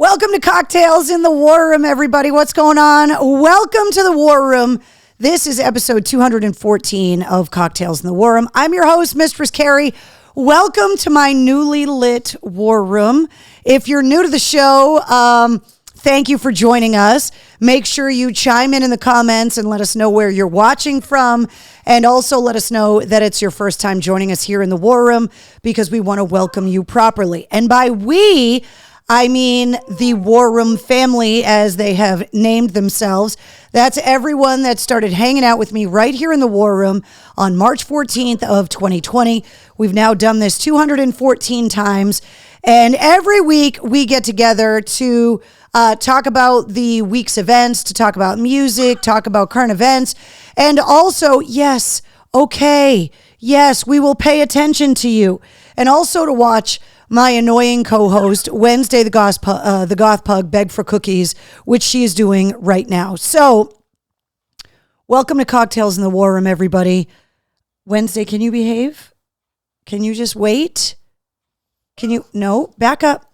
Welcome to Cocktails in the War Room, everybody. What's going on? Welcome to the War Room. This is episode 214 of Cocktails in the War Room. I'm your host, Mistress Carrie. Welcome to my newly lit War Room. If you're new to the show, thank you for joining us. Make sure you chime in the comments and let us know where you're watching from. And also let us know that it's your first time joining us here in the War Room because we want to welcome you properly. And by we, I mean the War Room family, as they have named themselves. That's everyone that started hanging out with me right here in the War Room on March 14th of 2020. We've now done this 214 times. And every week we get together to talk about the week's events, to talk about music, talk about current events. And also, yes, we will pay attention to you. And also to watch my annoying co-host, Wednesday the Goth Pug, beg for cookies, which she is doing right now. So, welcome to Cocktails in the War Room, everybody. Wednesday, can you behave? Can you just wait? No, back up.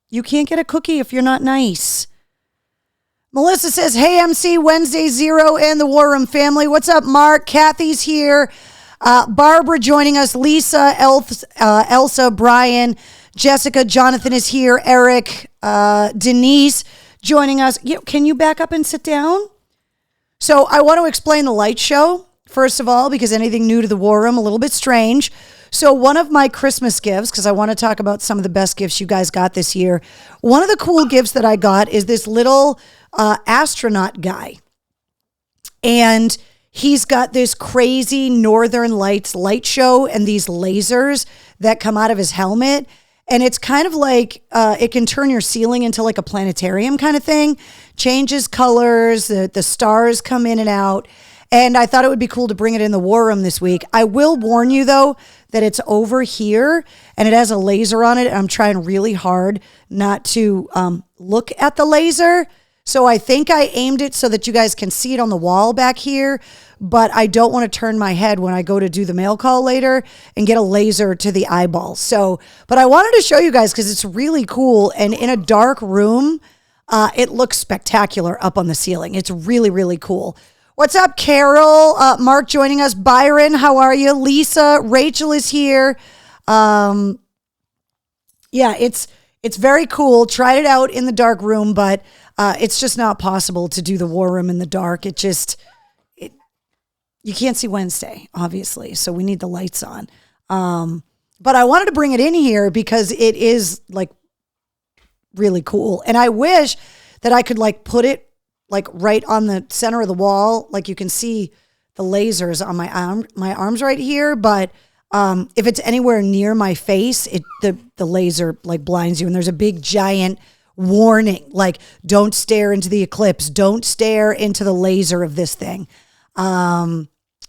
You can't get a cookie if you're not nice. Melissa says, hey, MC, Wednesday Zero and the War Room family. What's up, Mark? Kathy's here. Barbara joining us, Lisa, Elsa, Brian, Jessica, Jonathan is here, Eric, Denise joining us. Can you back up and sit down? So I want to explain the light show, first of all, because anything new to the War Room, a little bit strange. So one of my Christmas gifts, because I want to talk about some of the best gifts you guys got this year. One of the cool gifts that I got is this little astronaut guy. And he's got this crazy Northern Lights light show and these lasers that come out of his helmet. And it's kind of like it can turn your ceiling into like a planetarium kind of thing. Changes colors, the stars come in and out. And I thought it would be cool to bring it in the War Room this week. I will warn you, though, that it's over here and it has a laser on it. I'm trying really hard not to look at the laser. So I think I aimed it so that you guys can see it on the wall back here, but I don't want to turn my head when I go to do the mail call later and get a laser to the eyeball. So, but I wanted to show you guys because it's really cool. And in a dark room, it looks spectacular up on the ceiling. It's really, really cool. What's up, Carol? Mark joining us. Byron, how are you? Lisa, Rachel is here. Yeah, it's very cool. Tried it out in the dark room, but it's just not possible to do the War Room in the dark. You can't see Wednesday, obviously, so we need the lights on. But I wanted to bring it in here because it is like really cool. And I wish that I could like put it like right on the center of the wall. Like you can see the lasers on my arms right here. But if it's anywhere near my face, the laser like blinds you. And there's a big giant warning, like don't stare into the eclipse. Don't stare into the laser of this thing.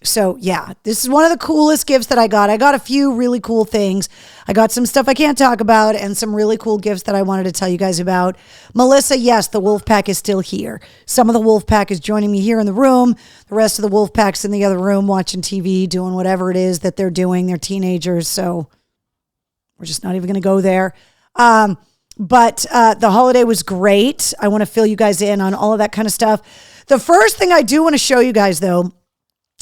So yeah, this is one of the coolest gifts that I got. I got a few really cool things. I got some stuff I can't talk about and some really cool gifts that I wanted to tell you guys about. Melissa, yes, the wolf pack is still here. Some of the wolf pack is joining me here in the room. The rest of the wolf pack's in the other room watching TV, doing whatever it is that they're doing. They're teenagers, so we're just not even going to go there. But the holiday was great. I want to fill you guys in on all of that kind of stuff. The first thing I do want to show you guys, though,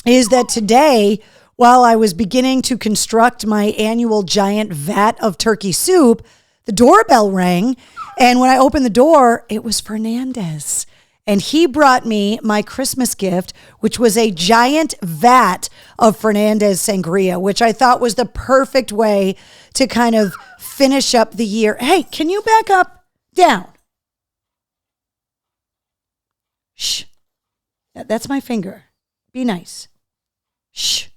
is that today, while I was beginning to construct my annual giant vat of turkey soup, the doorbell rang. And when I opened the door, it was Fernandez. And he brought me my Christmas gift, which was a giant vat of Fernandez sangria, which I thought was the perfect way to kind of finish up the year. Hey, can you back up? Down. Shh. That's my finger. Be nice. Shh.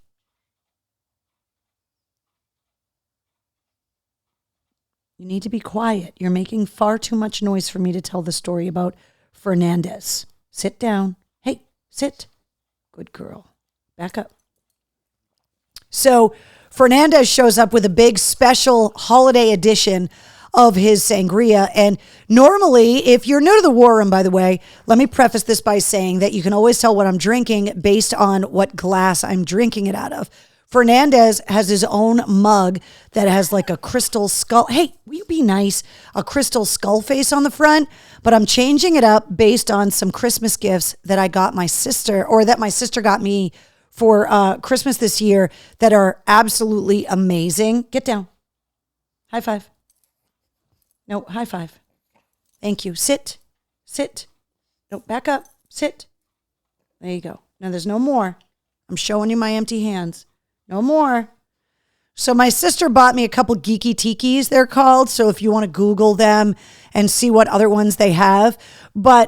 You need to be quiet. You're making far too much noise for me to tell the story about Fernandez. Sit down. Hey, sit. Good girl. Back up. So Fernandez shows up with a big special holiday edition of his sangria. And normally, if you're new to the War Room, by the way, let me preface this by saying that you can always tell what I'm drinking based on what glass I'm drinking it out of. Fernandez has his own mug that has like a crystal skull. Hey, will you be nice? A crystal skull face on the front. But I'm changing it up based on some Christmas gifts that I got my sister, or that my sister got me for Christmas this year, that are absolutely amazing. Get down. High five. No, high five. Thank you. Sit. No, back up. Sit. There you go. Now there's no more. I'm showing you my empty hands. No more. So my sister bought me a couple Geeky Tikis, they're called. So if you want to Google them and see what other ones they have. But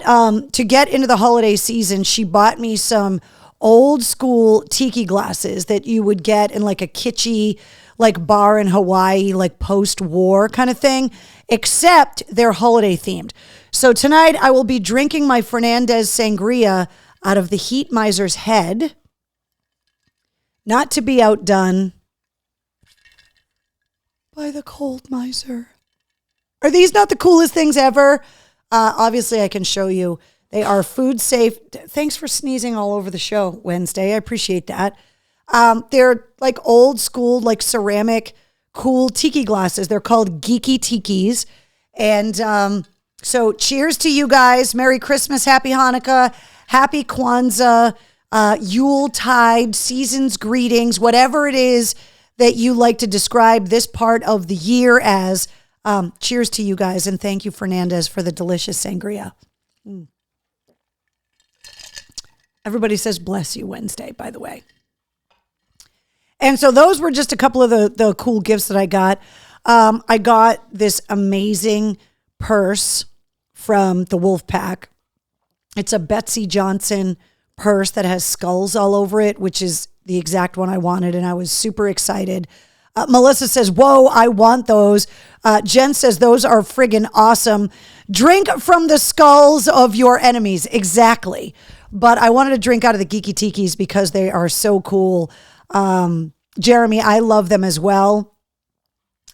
to get into the holiday season, she bought me some old school tiki glasses that you would get in like a kitschy like bar in Hawaii, like post-war kind of thing, except they're holiday themed. So tonight I will be drinking my Fernandez Sangria out of the Heat Miser's head. Not to be outdone by the Cold Miser. Are these not the coolest things ever? Obviously, I can show you. They are food safe. Thanks for sneezing all over the show Wednesday. I appreciate that. They're like old school, like ceramic, cool tiki glasses. They're called Geeky Tikis. And so cheers to you guys. Merry Christmas, Happy Hanukkah, Happy Kwanzaa, Yuletide, season's greetings, whatever it is that you like to describe this part of the year as. Cheers to you guys, and thank you, Fernandez, for the delicious sangria. Everybody says bless you Wednesday, by the way. And so those were just a couple of the cool gifts that I got. I got this amazing purse from the Wolfpack. It's a Betsy Johnson purse that has skulls all over it, which is the exact one I wanted, and I was super excited. Melissa says, whoa, I want those. Jen says, those are friggin' awesome. Drink from the skulls of your enemies. Exactly. But I wanted to drink out of the Geeky Tikis because they are so cool. Jeremy, I love them as well.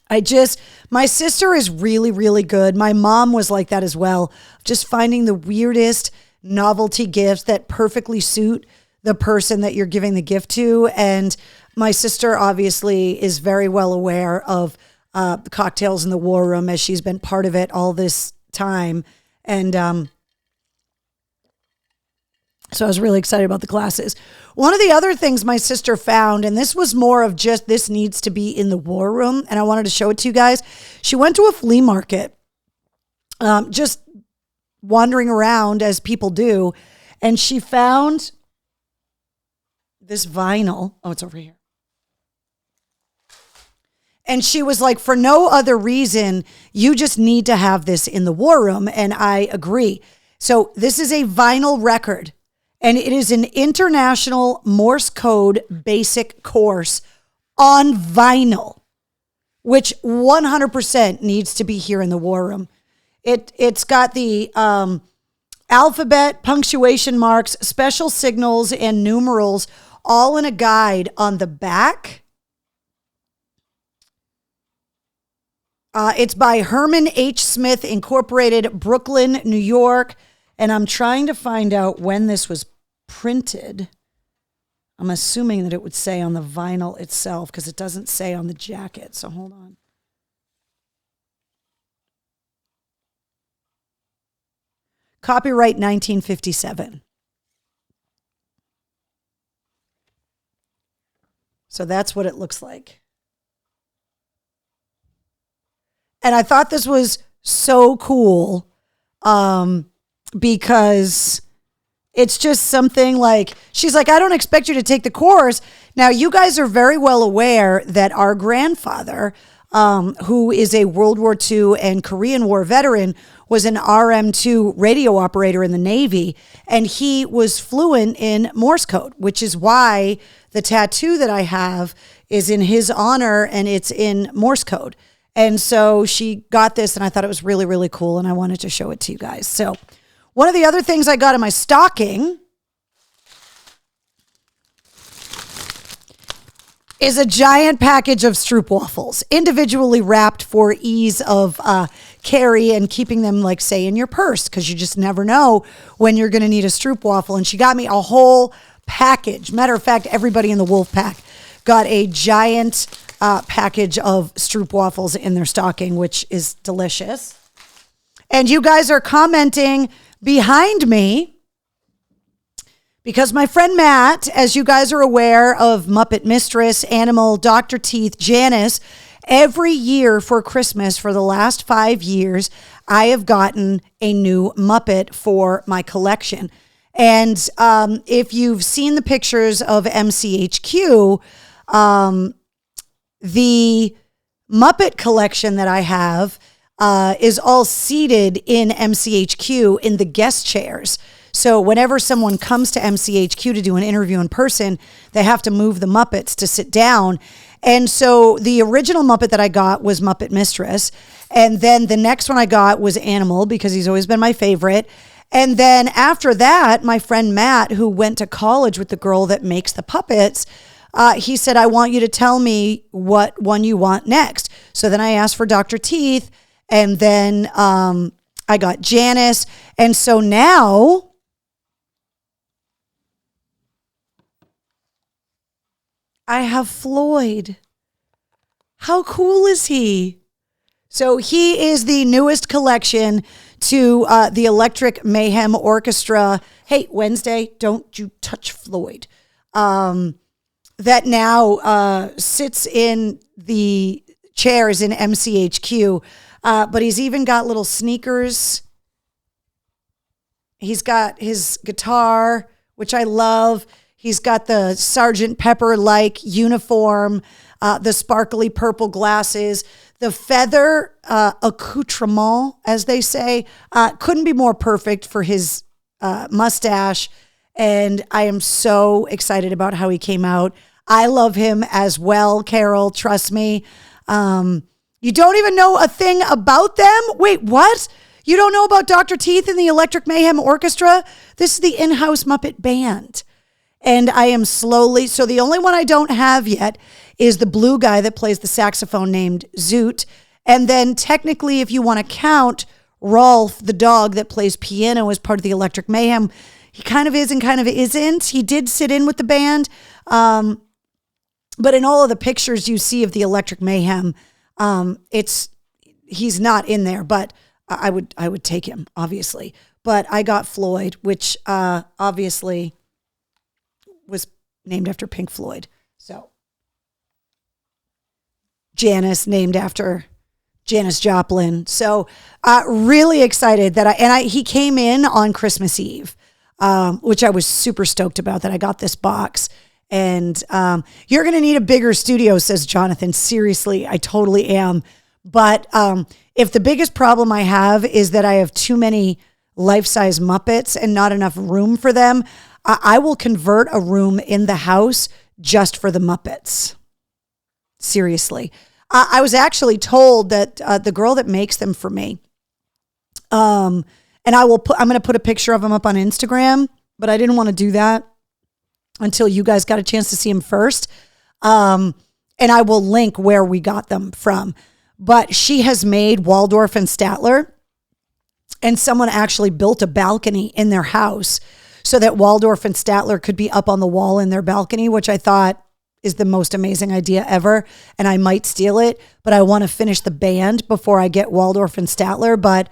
My sister is really, really good. My mom was like that as well. Just finding the weirdest novelty gifts that perfectly suit the person that you're giving the gift to. And my sister obviously is very well aware of the Cocktails in the War Room, as she's been part of it all this time. And so I was really excited about the glasses. One of the other things my sister found, and this was more of just this needs to be in the War Room, and I wanted to show it to you guys. She went to a flea market, just wandering around as people do, and she found this vinyl. Oh, it's over here. And she was like, for no other reason, you just need to have this in the War Room. And I agree. So this is a vinyl record, and it is an international Morse code basic course on vinyl, which 100% needs to be here in the War Room. It's got the alphabet, punctuation marks, special signals, and numerals all in a guide on the back. It's by Herman H. Smith Incorporated, Brooklyn, New York. And I'm trying to find out when this was printed. I'm assuming that it would say on the vinyl itself because it doesn't say on the jacket. So hold on. Copyright 1957. So that's what it looks like. And I thought this was so cool because it's just something like, she's like, I don't expect you to take the course. Now, you guys are very well aware that our grandfather, who is a World War II and Korean War veteran, was an RM2 radio operator in the Navy, and he was fluent in Morse code, which is why the tattoo that I have is in his honor, and it's in Morse code. And so she got this, and I thought it was really, really cool, and I wanted to show it to you guys. So one of the other things I got in my stocking is a giant package of stroopwafels, individually wrapped for ease of carry and keeping them, like, say, in your purse, because you just never know when you're going to need a stroopwafel. And she got me a whole package. Matter of fact, everybody in the Wolfpack got a giant package of stroopwafels in their stocking, which is delicious. And you guys are commenting behind me because my friend Matt, as you guys are aware of Muppet Mistress, Animal, Dr. Teeth, Janice, every year for Christmas for the last 5 years, I have gotten a new Muppet for my collection. And if you've seen the pictures of MCHQ, the Muppet collection that I have is all seated in MCHQ in the guest chairs. So whenever someone comes to MCHQ to do an interview in person, they have to move the Muppets to sit down. And so the original Muppet that I got was Muppet Mistress. And then the next one I got was Animal, because he's always been my favorite. And then after that, my friend Matt, who went to college with the girl that makes the puppets, he said, I want you to tell me what one you want next. So then I asked for Dr. Teeth, and then I got Janice. And so now I have Floyd. How cool is he? So he is the newest collection to the Electric Mayhem Orchestra. Hey, Wednesday, don't you touch Floyd. That now sits in the chairs in MCHQ. But he's even got little sneakers. He's got his guitar, which I love. He's got the Sergeant Pepper-like uniform, the sparkly purple glasses, the feather accoutrement, as they say, couldn't be more perfect for his mustache. And I am so excited about how he came out. I love him as well, Carol. Trust me. You don't even know a thing about them? Wait, what? You don't know about Dr. Teeth and the Electric Mayhem Orchestra? This is the in-house Muppet band. And I am slowly, so the only one I don't have yet is the blue guy that plays the saxophone named Zoot. And then technically, if you want to count Rolf, the dog that plays piano as part of the Electric Mayhem, he kind of is and kind of isn't. He did sit in with the band. But in all of the pictures you see of the Electric Mayhem, he's not in there, but I would take him, obviously. But I got Floyd, which obviously was named after Pink Floyd. So Janice, named after Janis Joplin. So really excited that he came in on Christmas Eve, which I was super stoked about, that I got this box. And you're going to need a bigger studio, says Jonathan. Seriously, I totally am. But if the biggest problem I have is that I have too many life-size Muppets and not enough room for them, I will convert a room in the house just for the Muppets. Seriously. I was actually told that the girl that makes them for me, and I'm going to put a picture of them up on Instagram, but I didn't want to do that until you guys got a chance to see them first. And I will link where we got them from. But she has made Waldorf and Statler, and someone actually built a balcony in their house so that Waldorf and Statler could be up on the wall in their balcony, which I thought is the most amazing idea ever. And I might steal it, but I want to finish the band before I get Waldorf and Statler. But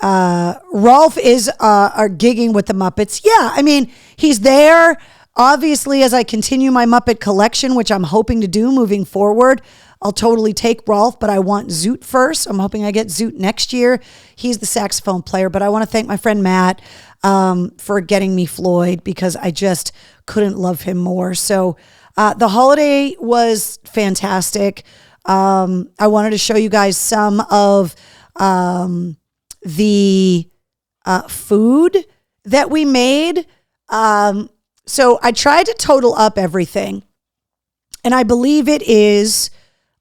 Rolf is are gigging with the Muppets. Yeah, I mean, he's there. Obviously, as I continue my Muppet collection, which I'm hoping to do moving forward, I'll totally take Rolf, but I want Zoot first. I'm hoping I get Zoot next year. He's the saxophone player, but I want to thank my friend Matt for getting me Floyd, because I just couldn't love him more. So the holiday was fantastic. I wanted to show you guys some of the food that we made. So I tried to total up everything, and I believe it is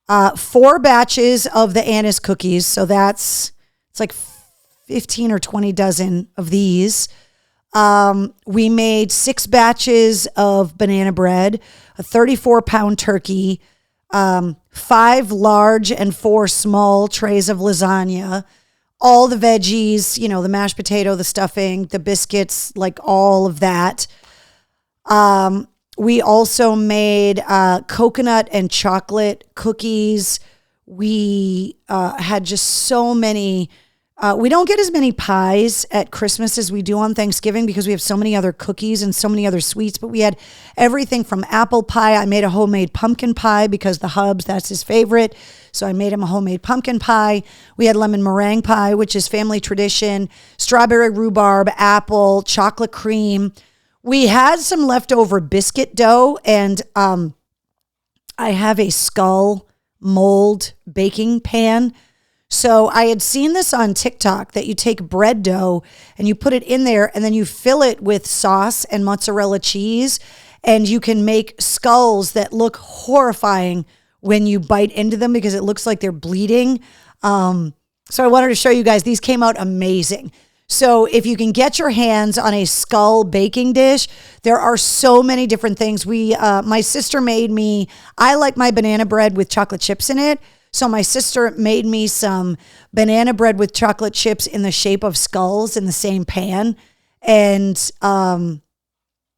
4 batches of the anise cookies. So it's like 15 or 20 dozen of these. We made 6 batches of banana bread, a 34-pound turkey, 5 large and 4 small trays of lasagna, all the veggies, the mashed potato, the stuffing, the biscuits, like all of that. We also made coconut and chocolate cookies. We had just so many. We don't get as many pies at Christmas as we do on Thanksgiving because we have so many other cookies and so many other sweets. But we had everything from apple pie. I made a homemade pumpkin pie because the Hubs, that's his favorite. So I made him a homemade pumpkin pie. We had lemon meringue pie, which is family tradition, strawberry rhubarb, apple, chocolate cream. We had some leftover biscuit dough, and I have a skull mold baking pan. So I had seen this on TikTok that you take bread dough and you put it in there and then you fill it with sauce and mozzarella cheese, and you can make skulls that look horrifying when you bite into them because it looks like they're bleeding. So I wanted to show you guys, these came out amazing. So if you can get your hands on a skull baking dish, there are so many different things. My sister made me, I like my banana bread with chocolate chips in it. So my sister made me some banana bread with chocolate chips in the shape of skulls in the same pan. And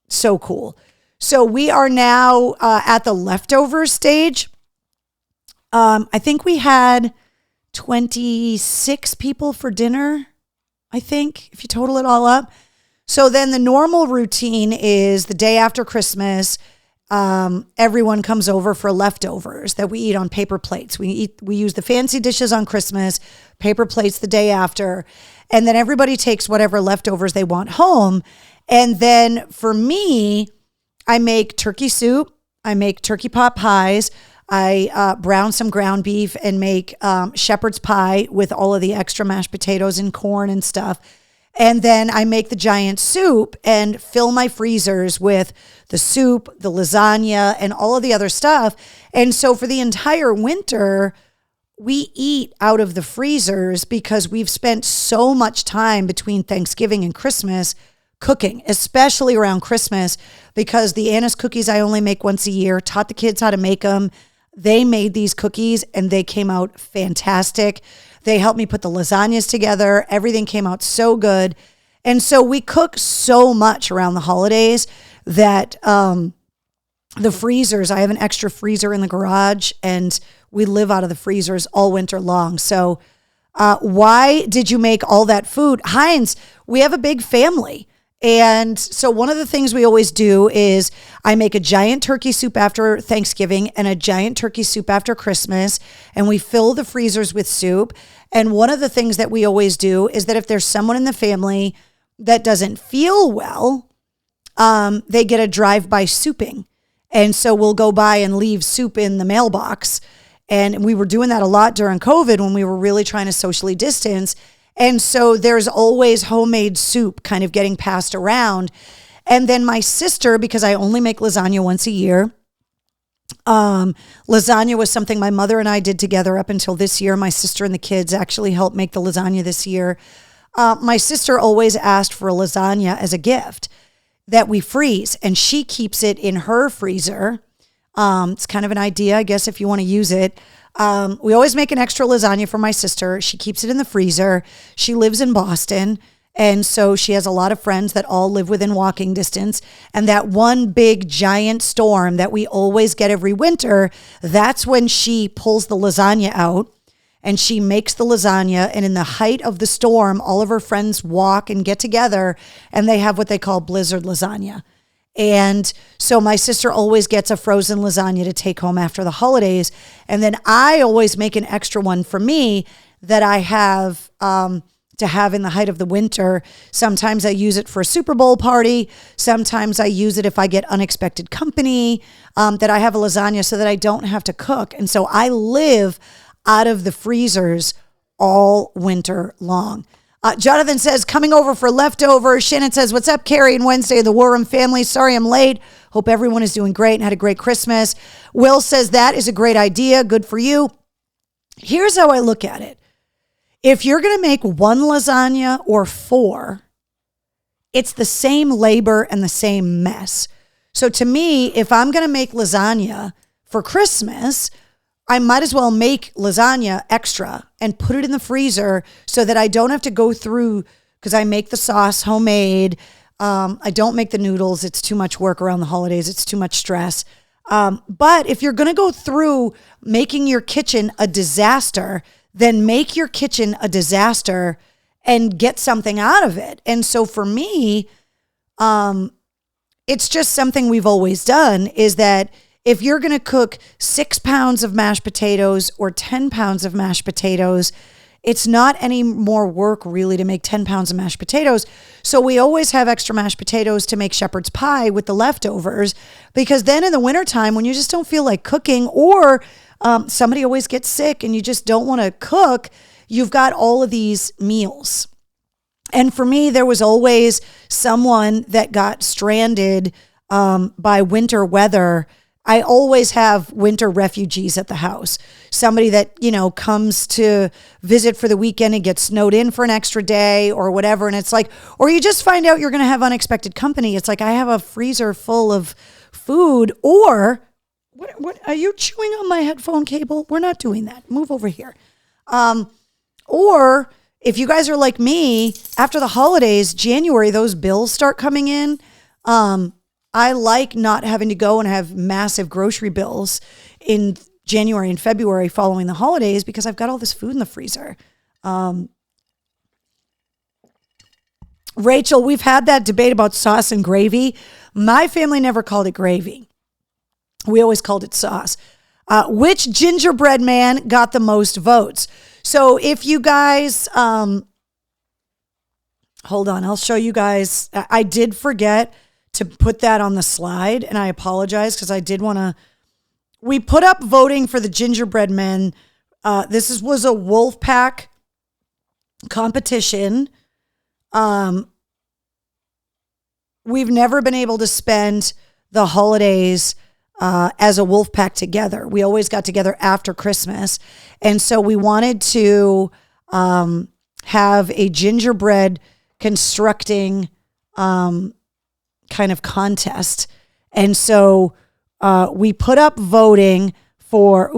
so cool. So we are now at the leftover stage. I think we had 26 people for dinner, I think, if you total it all up. So then the normal routine is the day after Christmas, everyone comes over for leftovers that we eat on paper plates. We use the fancy dishes on Christmas, paper plates the day after, and then everybody takes whatever leftovers they want home. And then for me, I make turkey soup, I make turkey pot pies, I brown some ground beef and make shepherd's pie with all of the extra mashed potatoes and corn and stuff. And then I make the giant soup and fill my freezers with the soup, the lasagna, and all of the other stuff. And so for the entire winter, we eat out of the freezers because we've spent so much time between Thanksgiving and Christmas cooking, especially around Christmas, because the Anna's cookies I only make once a year, taught the kids how to make them. They made these cookies and they came out fantastic. They helped me put the lasagnas together. Everything came out so good. And so we cook so much around the holidays that the freezers, I have an extra freezer in the garage and we live out of the freezers all winter long. So why did you make all that food? Heinz, we have a big family. And so one of the things we always do is I make a giant turkey soup after Thanksgiving and a giant turkey soup after Christmas, and we fill the freezers with soup. And one of the things that we always do is that if there's someone in the family that doesn't feel well, they get a drive-by souping. And so we'll go by and leave soup in the mailbox. And we were doing that a lot during COVID when we were really trying to socially distance. And so there's always homemade soup kind of getting passed around. And then my sister, because I only make lasagna once a year, lasagna was something my mother and I did together up until this year. My sister and the kids actually helped make the lasagna this year. My sister always asked for a lasagna as a gift that we freeze, and she keeps it in her freezer. It's kind of an idea, I guess, if you want to use it. We always make an extra lasagna for my sister. She keeps it in the freezer. She lives in Boston. And so she has a lot of friends that all live within walking distance. And that one big giant storm that we always get every winter, that's when she pulls the lasagna out and she makes the lasagna. And in the height of the storm, all of her friends walk and get together and they have what they call blizzard lasagna. And so my sister always gets a frozen lasagna to take home after the holidays. And then I always make an extra one for me that I have to have in the height of the winter. Sometimes I use it for a Super Bowl party. Sometimes I use it if I get unexpected company, that I have a lasagna so that I don't have to cook. And so I live out of the freezers all winter long. Jonathan says, coming over for leftovers. Shannon says, what's up, Carrie and Wednesday of the War Room family? Sorry I'm late. Hope everyone is doing great and had a great Christmas. Will says, that is a great idea. Good for you. Here's how I look at it. If you're going to make one lasagna or four, it's the same labor and the same mess. So to me, if I'm going to make lasagna for Christmas, I might as well make lasagna extra and put it in the freezer so that I don't have to go through, because I make the sauce homemade. I don't make the noodles. It's too much work around the holidays. It's too much stress. But if you're going to go through making your kitchen a disaster, then make your kitchen a disaster and get something out of it. And so for me, it's just something we've always done, is that if you're going to cook 6 pounds of mashed potatoes or 10 pounds of mashed potatoes, it's not any more work really to make 10 pounds of mashed potatoes. So we always have extra mashed potatoes to make shepherd's pie with the leftovers, because then in the wintertime, when you just don't feel like cooking, or somebody always gets sick and you just don't want to cook, you've got all of these meals. And for me, there was always someone that got stranded by winter weather. I always have winter refugees at the house. Somebody that, comes to visit for the weekend and gets snowed in for an extra day or whatever. And it's like, or you just find out you're going to have unexpected company. It's like, I have a freezer full of food. Or what are you chewing on my headphone cable? We're not doing that. Move over here. Or if you guys are like me, after the holidays, January, those bills start coming in. I like not having to go and have massive grocery bills in January and February following the holidays, because I've got all this food in the freezer. Rachel, we've had that debate about sauce and gravy. My family never called it gravy. We always called it sauce. Which gingerbread man got the most votes? So if you guys, hold on, I'll show you guys. I did forget to put that on the slide, and I apologize, because I did want to. We put up voting for the gingerbread men. This was a wolf pack competition. We've never been able to spend the holidays as a wolf pack together. We always got together after Christmas, and so we wanted to have a gingerbread constructing kind of contest. And so we put up voting for,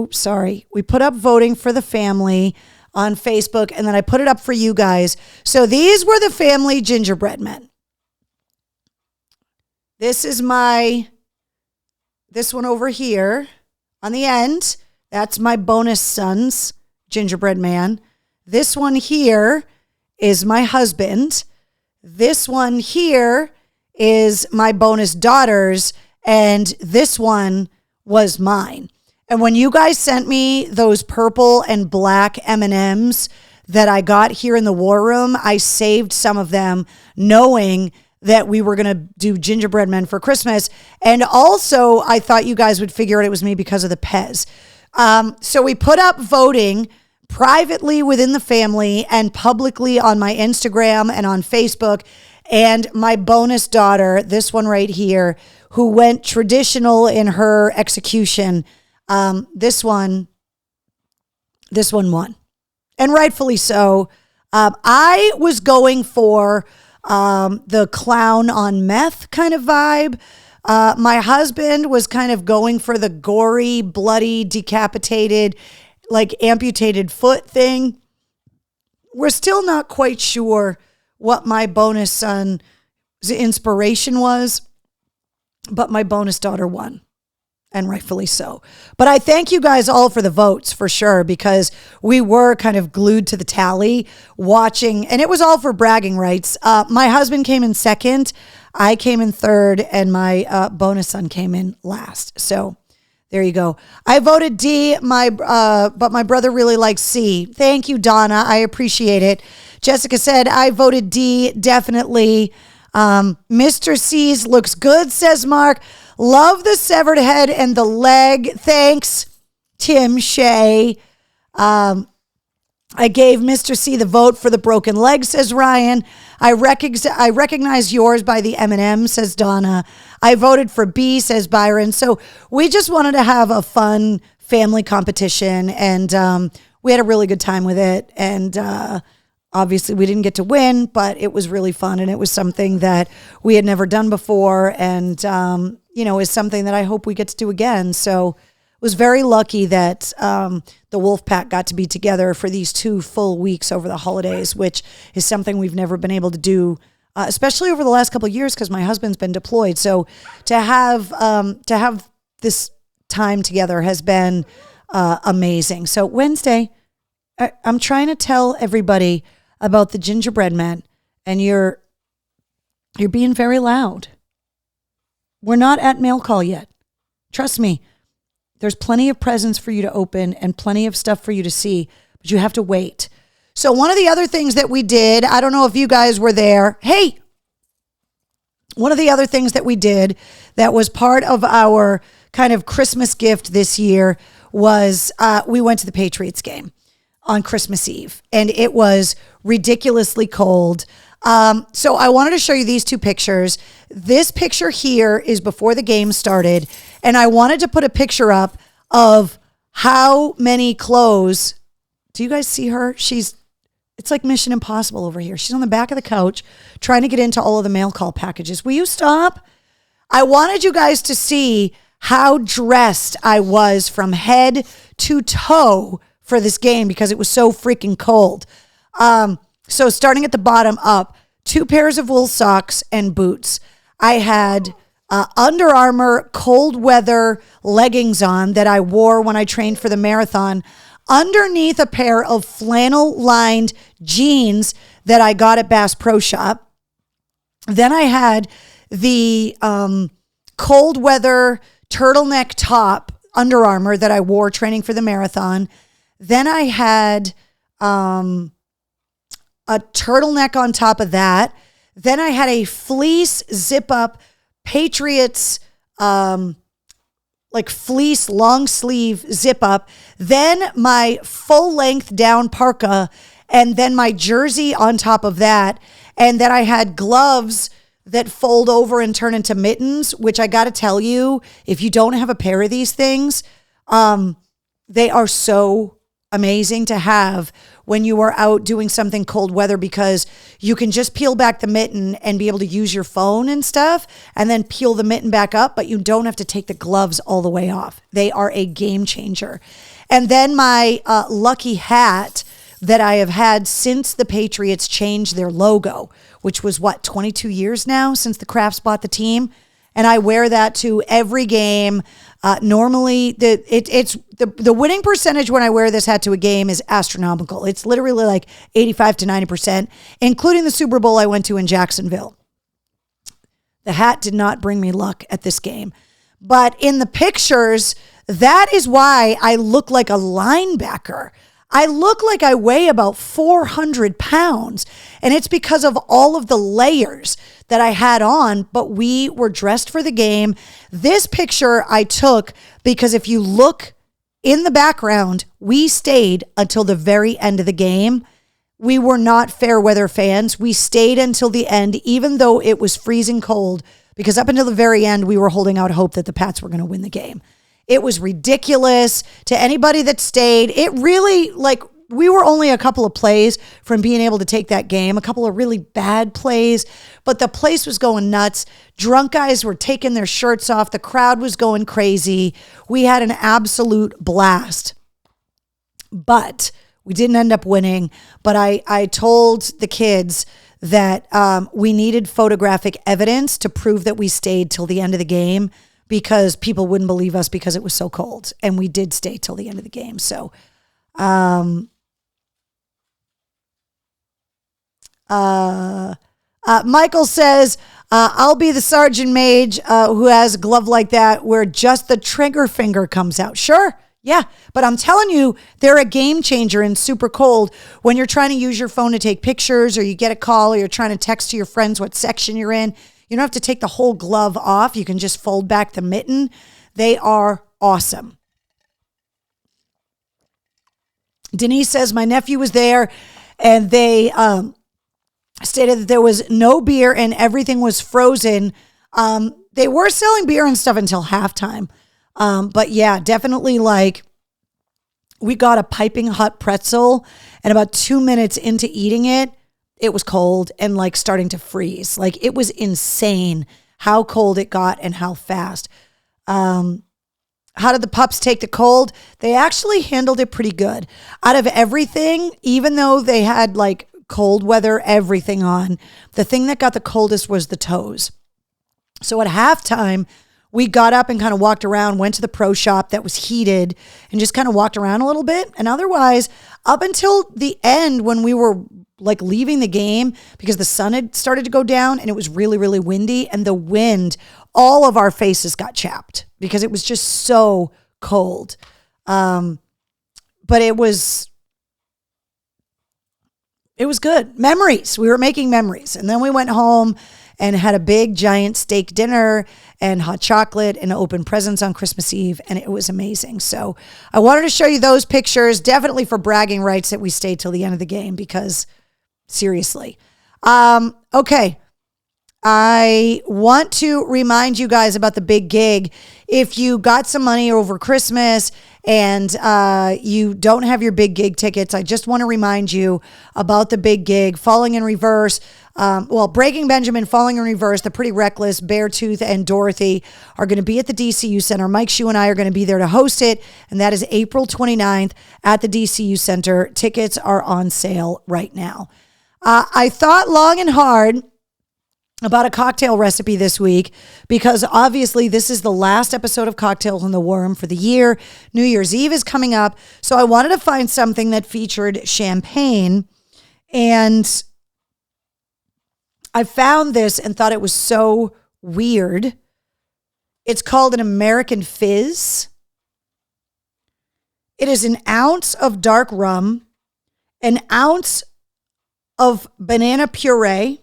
we put up voting for the family on Facebook, and then I put it up for you guys. So these were the family gingerbread men. This is this one over here on the end. That's my bonus son's gingerbread man. This one here is my husband. This one here is my bonus daughter's, and this one was mine. And when you guys sent me those purple and black M&Ms that I got here in the war room, I saved some of them knowing that we were going to do gingerbread men for Christmas. And also, I thought you guys would figure out it was me because of the Pez. So we put up voting privately within the family and publicly on my Instagram and on Facebook. And my bonus daughter, this one right here, who went traditional in her execution, this one won. And rightfully so. I was going for the clown on meth kind of vibe. My husband was kind of going for the gory, bloody, decapitated, like amputated foot thing. We're still not quite sure what my bonus son's inspiration was, but my bonus daughter won, and rightfully so. But I thank you guys all for the votes, for sure, because we were kind of glued to the tally watching, and it was all for bragging rights. My husband came in second, I came in third, and my bonus son came in last. So there you go. I voted D, but my brother really likes C. Thank you, Donna. I appreciate it. Jessica said, I voted D, definitely. Mr. C's looks good, says Mark. Love the severed head and the leg. Thanks, Tim Shea. I gave Mr. C the vote for the broken leg, says Ryan. I recognize yours by the M&M, says Donna. I voted for B, says Byron. So we just wanted to have a fun family competition, and we had a really good time with it. And obviously, we didn't get to win, but it was really fun, and it was something that we had never done before, and is something that I hope we get to do again. So was very lucky that the Wolf Pack got to be together for these 2 full weeks over the holidays, which is something we've never been able to do especially over the last couple of years because my husband's been deployed. So to have this time together has been amazing. So Wednesday, I'm trying to tell everybody about the gingerbread man, and you're being very loud. We're not at mail call yet. Trust me, there's plenty of presents for you to open and plenty of stuff for you to see, but you have to wait. So one of the other things that we did, I don't know if you guys were there. Hey, one of the other things that we did that was part of our kind of Christmas gift this year was we went to the Patriots game on Christmas Eve, and it was ridiculously cold. So I wanted to show you these two pictures. This picture here is before the game started, and I wanted to put a picture up of how many clothes. Do you guys see her? It's like Mission Impossible over here. She's on the back of the couch trying to get into all of the mail call packages. Will you stop? I wanted you guys to see how dressed I was from head to toe for this game because it was so freaking cold. So starting at the bottom up, 2 pairs of wool socks and boots. I had Under Armour cold weather leggings on that I wore when I trained for the marathon, underneath a pair of flannel lined jeans that I got at Bass Pro Shop. Then I had the cold weather turtleneck top, Under Armour, that I wore training for the marathon. Then I had a turtleneck on top of that. Then I had a fleece zip up Patriots like fleece long sleeve zip up, then my full length down parka, and then my jersey on top of that. And then I had gloves that fold over and turn into mittens, which I got to tell you, if you don't have a pair of these things, they are so amazing to have when you are out doing something cold weather, because you can just peel back the mitten and be able to use your phone and stuff and then peel the mitten back up, but you don't have to take the gloves all the way off. They are a game changer. And then my lucky hat that I have had since the Patriots changed their logo, which was 22 years now since the Crafts bought the team. And I wear that to every game. Normally, the winning percentage when I wear this hat to a game is astronomical. It's literally like 85 to 90%, including the Super Bowl I went to in Jacksonville. The hat did not bring me luck at this game. But in the pictures, that is why I look like a linebacker. I look like I weigh about 400 pounds, and it's because of all of the layers that I had on, but we were dressed for the game. This picture I took because if you look in the background, we stayed until the very end of the game. We were not fair weather fans. We stayed until the end, even though it was freezing cold, because up until the very end, we were holding out hope that the Pats were going to win the game. It was ridiculous to anybody that stayed. It really, we were only a couple of plays from being able to take that game, a couple of really bad plays, but the place was going nuts. Drunk guys were taking their shirts off. The crowd was going crazy. We had an absolute blast, but we didn't end up winning. But I told the kids that we needed photographic evidence to prove that we stayed till the end of the game, because people wouldn't believe us because it was so cold. And we did stay till the end of the game. So, Michael says, I'll be the sergeant mage who has a glove like that where just the trigger finger comes out. Sure. Yeah. But I'm telling you, they're a game changer in super cold when you're trying to use your phone to take pictures, or you get a call, or you're trying to text to your friends what section you're in. You don't have to take the whole glove off. You can just fold back the mitten. They are awesome. Denise says, my nephew was there and they stated that there was no beer and everything was frozen. They were selling beer and stuff until halftime. But yeah, definitely we got a piping hot pretzel, and about 2 minutes into eating it, it was cold and starting to freeze. It was insane how cold it got and how fast. How did the pups take the cold? They actually handled it pretty good. Out of everything, even though they had cold weather everything on. The thing that got the coldest was the toes. So at halftime, we got up and kind of walked around, went to the pro shop that was heated and just kind of walked around a little bit. And otherwise, up until the end when we were like leaving the game, because the sun had started to go down and it was really, really windy, and the wind, all of our faces got chapped because it was just so cold. But it was good. Memories. We were making memories. And then we went home and had a big giant steak dinner and hot chocolate and opened presents on Christmas Eve. And it was amazing. So I wanted to show you those pictures, definitely for bragging rights that we stayed till the end of the game, because seriously. Okay. I want to remind you guys about the big gig. If you got some money over Christmas and you don't have your big gig tickets, I just want to remind you about the big gig. Falling in Reverse, Breaking Benjamin, Falling in Reverse, The Pretty Reckless, Beartooth, and Dorothy are going to be at the DCU Center. Mike Shue and I are going to be there to host it, and that is April 29th at the DCU Center. Tickets are on sale right now. I thought long and hard about a cocktail recipe this week, because obviously this is the last episode of Cocktails in the War Room for the year. New Year's Eve is coming up. So I wanted to find something that featured champagne, and I found this and thought it was so weird. It's called an American Fizz. It is an ounce of dark rum, an ounce of banana puree,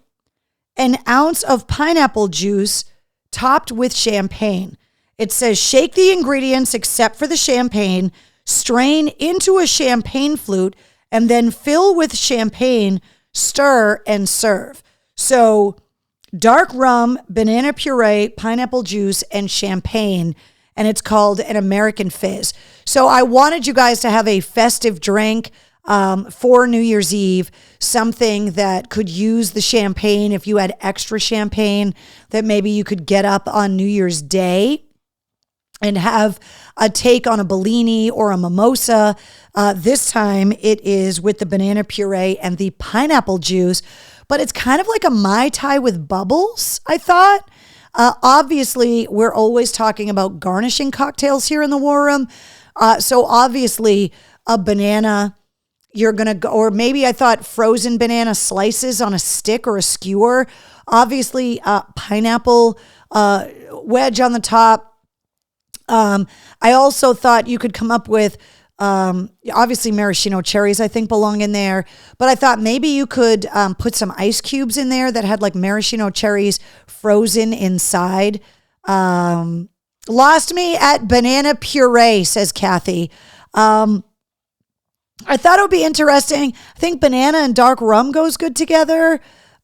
an ounce of pineapple juice topped with champagne. It says shake the ingredients except for the champagne, strain into a champagne flute, and then fill with champagne, stir, and serve. So dark rum, banana puree, pineapple juice, and champagne, and it's called an American Fizz. So I wanted you guys to have a festive drink for New Year's Eve, something that could use the champagne. If you had extra champagne, that maybe you could get up on New Year's Day and have a take on a Bellini or a mimosa. This time it is with the banana puree and the pineapple juice, but it's kind of like a Mai Tai with bubbles, I thought. Obviously, we're always talking about garnishing cocktails here in the War Room. So obviously a banana, you're going to go, or maybe I thought frozen banana slices on a stick or a skewer. Obviously, pineapple wedge on the top. I also thought you could come up with, obviously maraschino cherries, I think belong in there. But I thought maybe you could put some ice cubes in there that had like maraschino cherries frozen inside. Lost me at banana puree, says Kathy. I thought it would be interesting. I think banana and dark rum goes good together.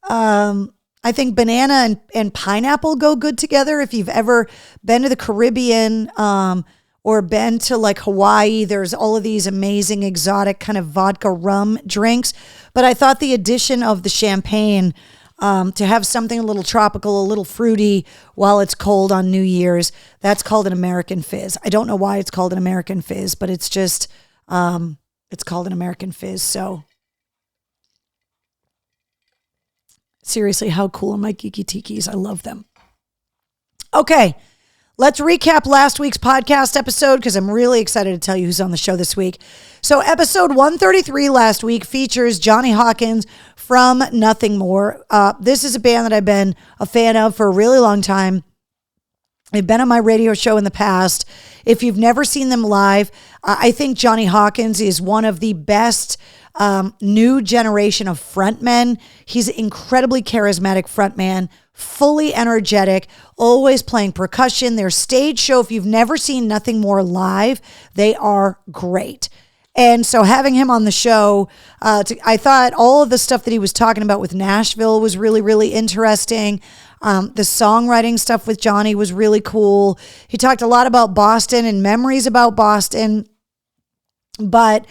I think banana and pineapple go good together. If you've ever been to the Caribbean or been to like Hawaii, there's all of these amazing exotic kind of vodka rum drinks. But I thought the addition of the champagne to have something a little tropical, a little fruity while it's cold on New Year's, that's called an American Fizz. I don't know why it's called an American Fizz, but it's just... it's called an American Fizz. So seriously, how cool are my Geeky Tikis? I love them. Okay, let's recap last week's podcast episode, because I'm really excited to tell you who's on the show this week. So episode 133 last week features Johnny Hawkins from Nothing More. This is a band that I've been a fan of for a really long time. They've been on my radio show in the past. If you've never seen them live, I think Johnny Hawkins is one of the best new generation of frontmen. He's an incredibly charismatic frontman, fully energetic, always playing percussion. Their stage show, if you've never seen Nothing More live, they are great. And so having him on the show, I thought all of the stuff that he was talking about with Nashville was really, really interesting. The songwriting stuff with Johnny was really cool. He talked a lot about Boston and memories about Boston. But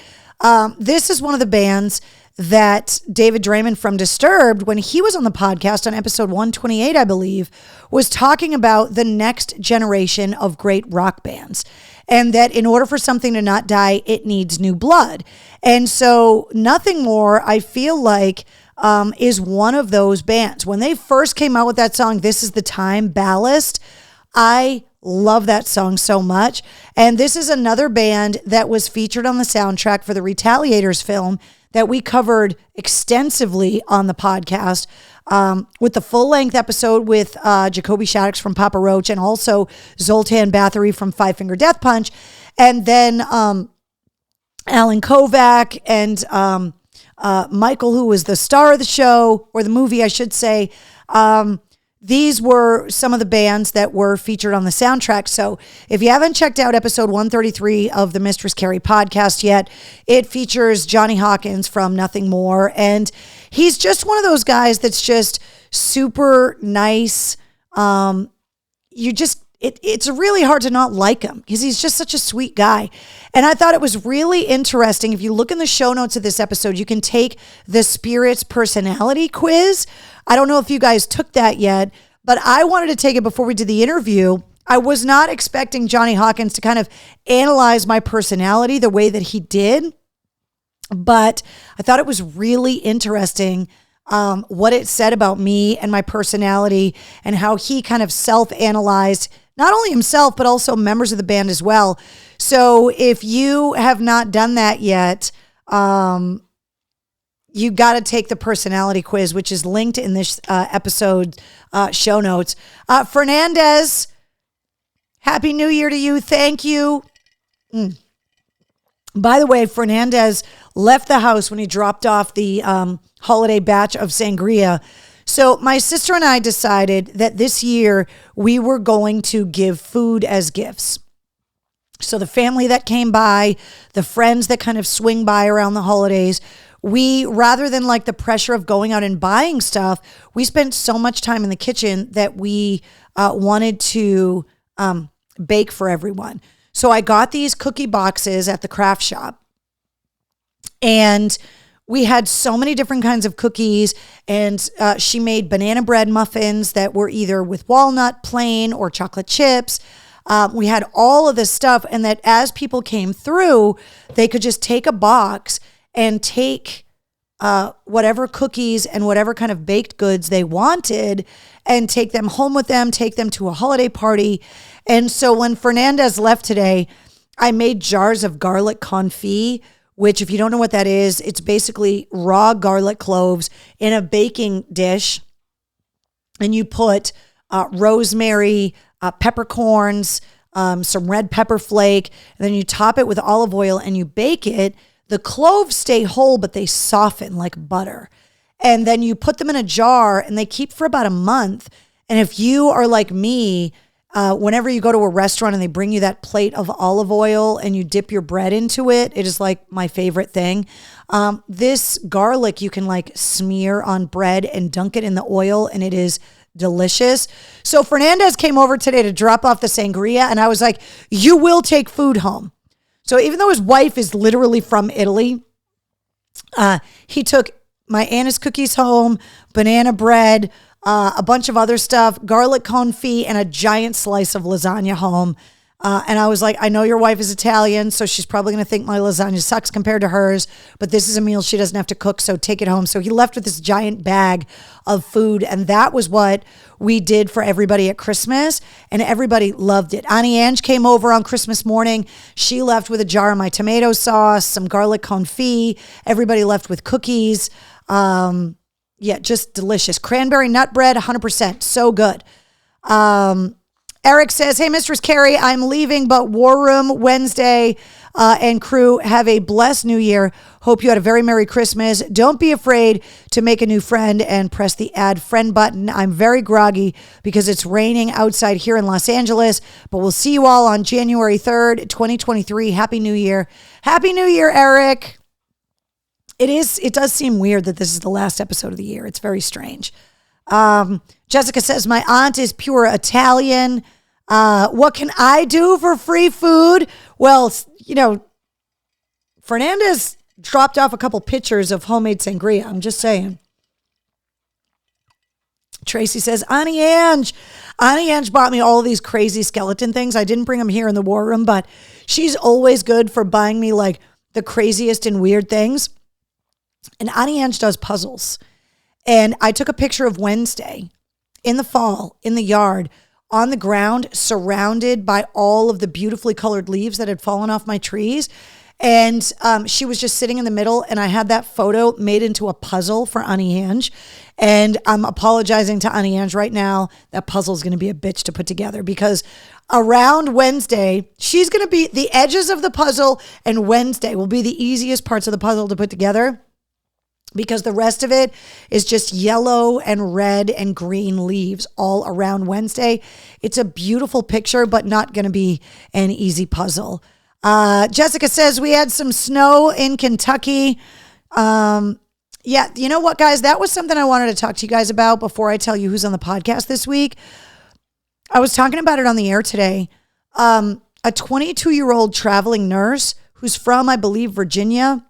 this is one of the bands that David Draymond from Disturbed, when he was on the podcast on episode 128, I believe, was talking about the next generation of great rock bands. And that in order for something to not die, it needs new blood. And so Nothing More, I feel like is one of those bands. When they first came out with that song, This Is the Time, Ballast, I love that song so much. And this is another band that was featured on the soundtrack for the Retaliators film that we covered extensively on the podcast, with the full-length episode with Jacoby Shaddix from Papa Roach and also Zoltan Bathory from Five Finger Death Punch. And then Alan Kovac and Michael, who was the star of the show, or the movie, I should say. These were some of the bands that were featured on the soundtrack. So if you haven't checked out episode 133 of the Mistress Carrie podcast yet, it features Johnny Hawkins from Nothing More. And he's just one of those guys that's just super nice. It's really hard to not like him because he's just such a sweet guy. And I thought it was really interesting. If you look in the show notes of this episode, you can take the Spirits personality quiz. I don't know if you guys took that yet, but I wanted to take it before we did the interview. I was not expecting Johnny Hawkins to kind of analyze my personality the way that he did, but I thought it was really interesting what it said about me and my personality and how he kind of self-analyzed not only himself, but also members of the band as well. So if you have not done that yet, you got to take the personality quiz, which is linked in this episode show notes. Fernandez, Happy New Year to you. Thank you. By the way, Fernandez left the house when he dropped off the holiday batch of sangria. So my sister and I decided that this year we were going to give food as gifts. So the family that came by, the friends that kind of swing by around the holidays, we, rather than like the pressure of going out and buying stuff, we spent so much time in the kitchen that we wanted to bake for everyone. So I got these cookie boxes at the craft shop, and we had so many different kinds of cookies, and she made banana bread muffins that were either with walnut, plain, or chocolate chips. We had all of this stuff, and that as people came through, they could just take a box and take whatever cookies and whatever kind of baked goods they wanted and take them home with them, take them to a holiday party. And so when Fernandez left today, I made jars of garlic confit, which, if you don't know what that is, it's basically raw garlic cloves in a baking dish. And you put rosemary, peppercorns, some red pepper flake, and then you top it with olive oil and you bake it. The cloves stay whole, but they soften like butter. And then you put them in a jar and they keep for about a month. And if you are like me, whenever you go to a restaurant and they bring you that plate of olive oil and you dip your bread into it, it is like my favorite thing. This garlic you can like smear on bread and dunk it in the oil, and it is delicious. So Fernandez came over today to drop off the sangria, and I was like, you will take food home. So even though his wife is literally from Italy, he took my Anna's cookies home, banana bread, a bunch of other stuff, garlic confit, and a giant slice of lasagna home. And I was like, I know your wife is Italian, so she's probably going to think my lasagna sucks compared to hers, but this is a meal she doesn't have to cook, so take it home. So he left with this giant bag of food, and that was what we did for everybody at Christmas, and everybody loved it. Annie Ange came over on Christmas morning. She left with a jar of my tomato sauce, some garlic confit. Everybody left with cookies. Yeah, just delicious. Cranberry nut bread, 100%. So good. Eric says, hey, Mistress Carrie, I'm leaving, but War Room Wednesday and crew have a blessed new year. Hope you had a very Merry Christmas. Don't be afraid to make a new friend and press the add friend button. I'm very groggy because it's raining outside here in Los Angeles, but we'll see you all on January 3rd, 2023. Happy New Year. Happy New Year, Eric. It does seem weird that this is the last episode of the year. It's very strange. Jessica says, my aunt is pure Italian. What can I do for free food? Well, Fernandez dropped off a couple pictures of homemade sangria. I'm just saying. Tracy says, Annie Ange bought me all of these crazy skeleton things. I didn't bring them here in the War Room, but she's always good for buying me like the craziest and weird things. And Annie Ange does puzzles. And I took a picture of Wednesday in the fall, in the yard, on the ground, surrounded by all of the beautifully colored leaves that had fallen off my trees. And she was just sitting in the middle, and I had that photo made into a puzzle for Annie Ange. And I'm apologizing to Annie Ange right now. That puzzle is going to be a bitch to put together, because around Wednesday, she's going to be the edges of the puzzle, and Wednesday will be the easiest parts of the puzzle to put together, because the rest of it is just yellow and red and green leaves all around Wednesday. It's a beautiful picture, but not going to be an easy puzzle. Jessica says we had some snow in Kentucky. Yeah, you know what, guys? That was something I wanted to talk to you guys about before I tell you who's on the podcast this week. I was talking about it on the air today. A 22-year-old traveling nurse who's from, I believe, Virginia,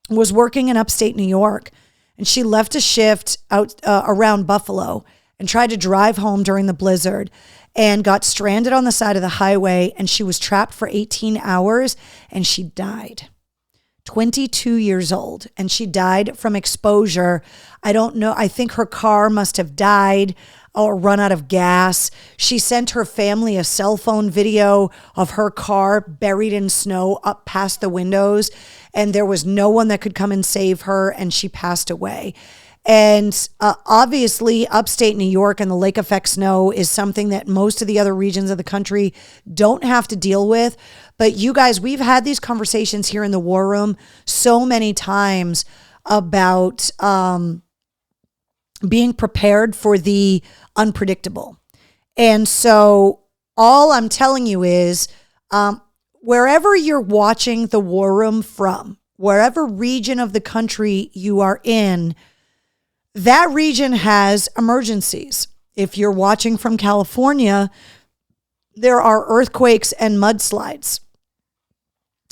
was working in upstate New York, and she left a shift out around Buffalo and tried to drive home during the blizzard and got stranded on the side of the highway, and she was trapped for 18 hours and she died. 22 years old, and she died from exposure. I don't know. I think her car must have died or run out of gas. She sent her family a cell phone video of her car buried in snow up past the windows, and there was no one that could come and save her, and she passed away. And obviously, upstate New York and the lake effect snow is something that most of the other regions of the country don't have to deal with. But you guys, we've had these conversations here in the War Room so many times about being prepared for the unpredictable. And so all I'm telling you is wherever you're watching the War Room from, wherever region of the country you are in, that region has emergencies. If you're watching from California, there are earthquakes and mudslides.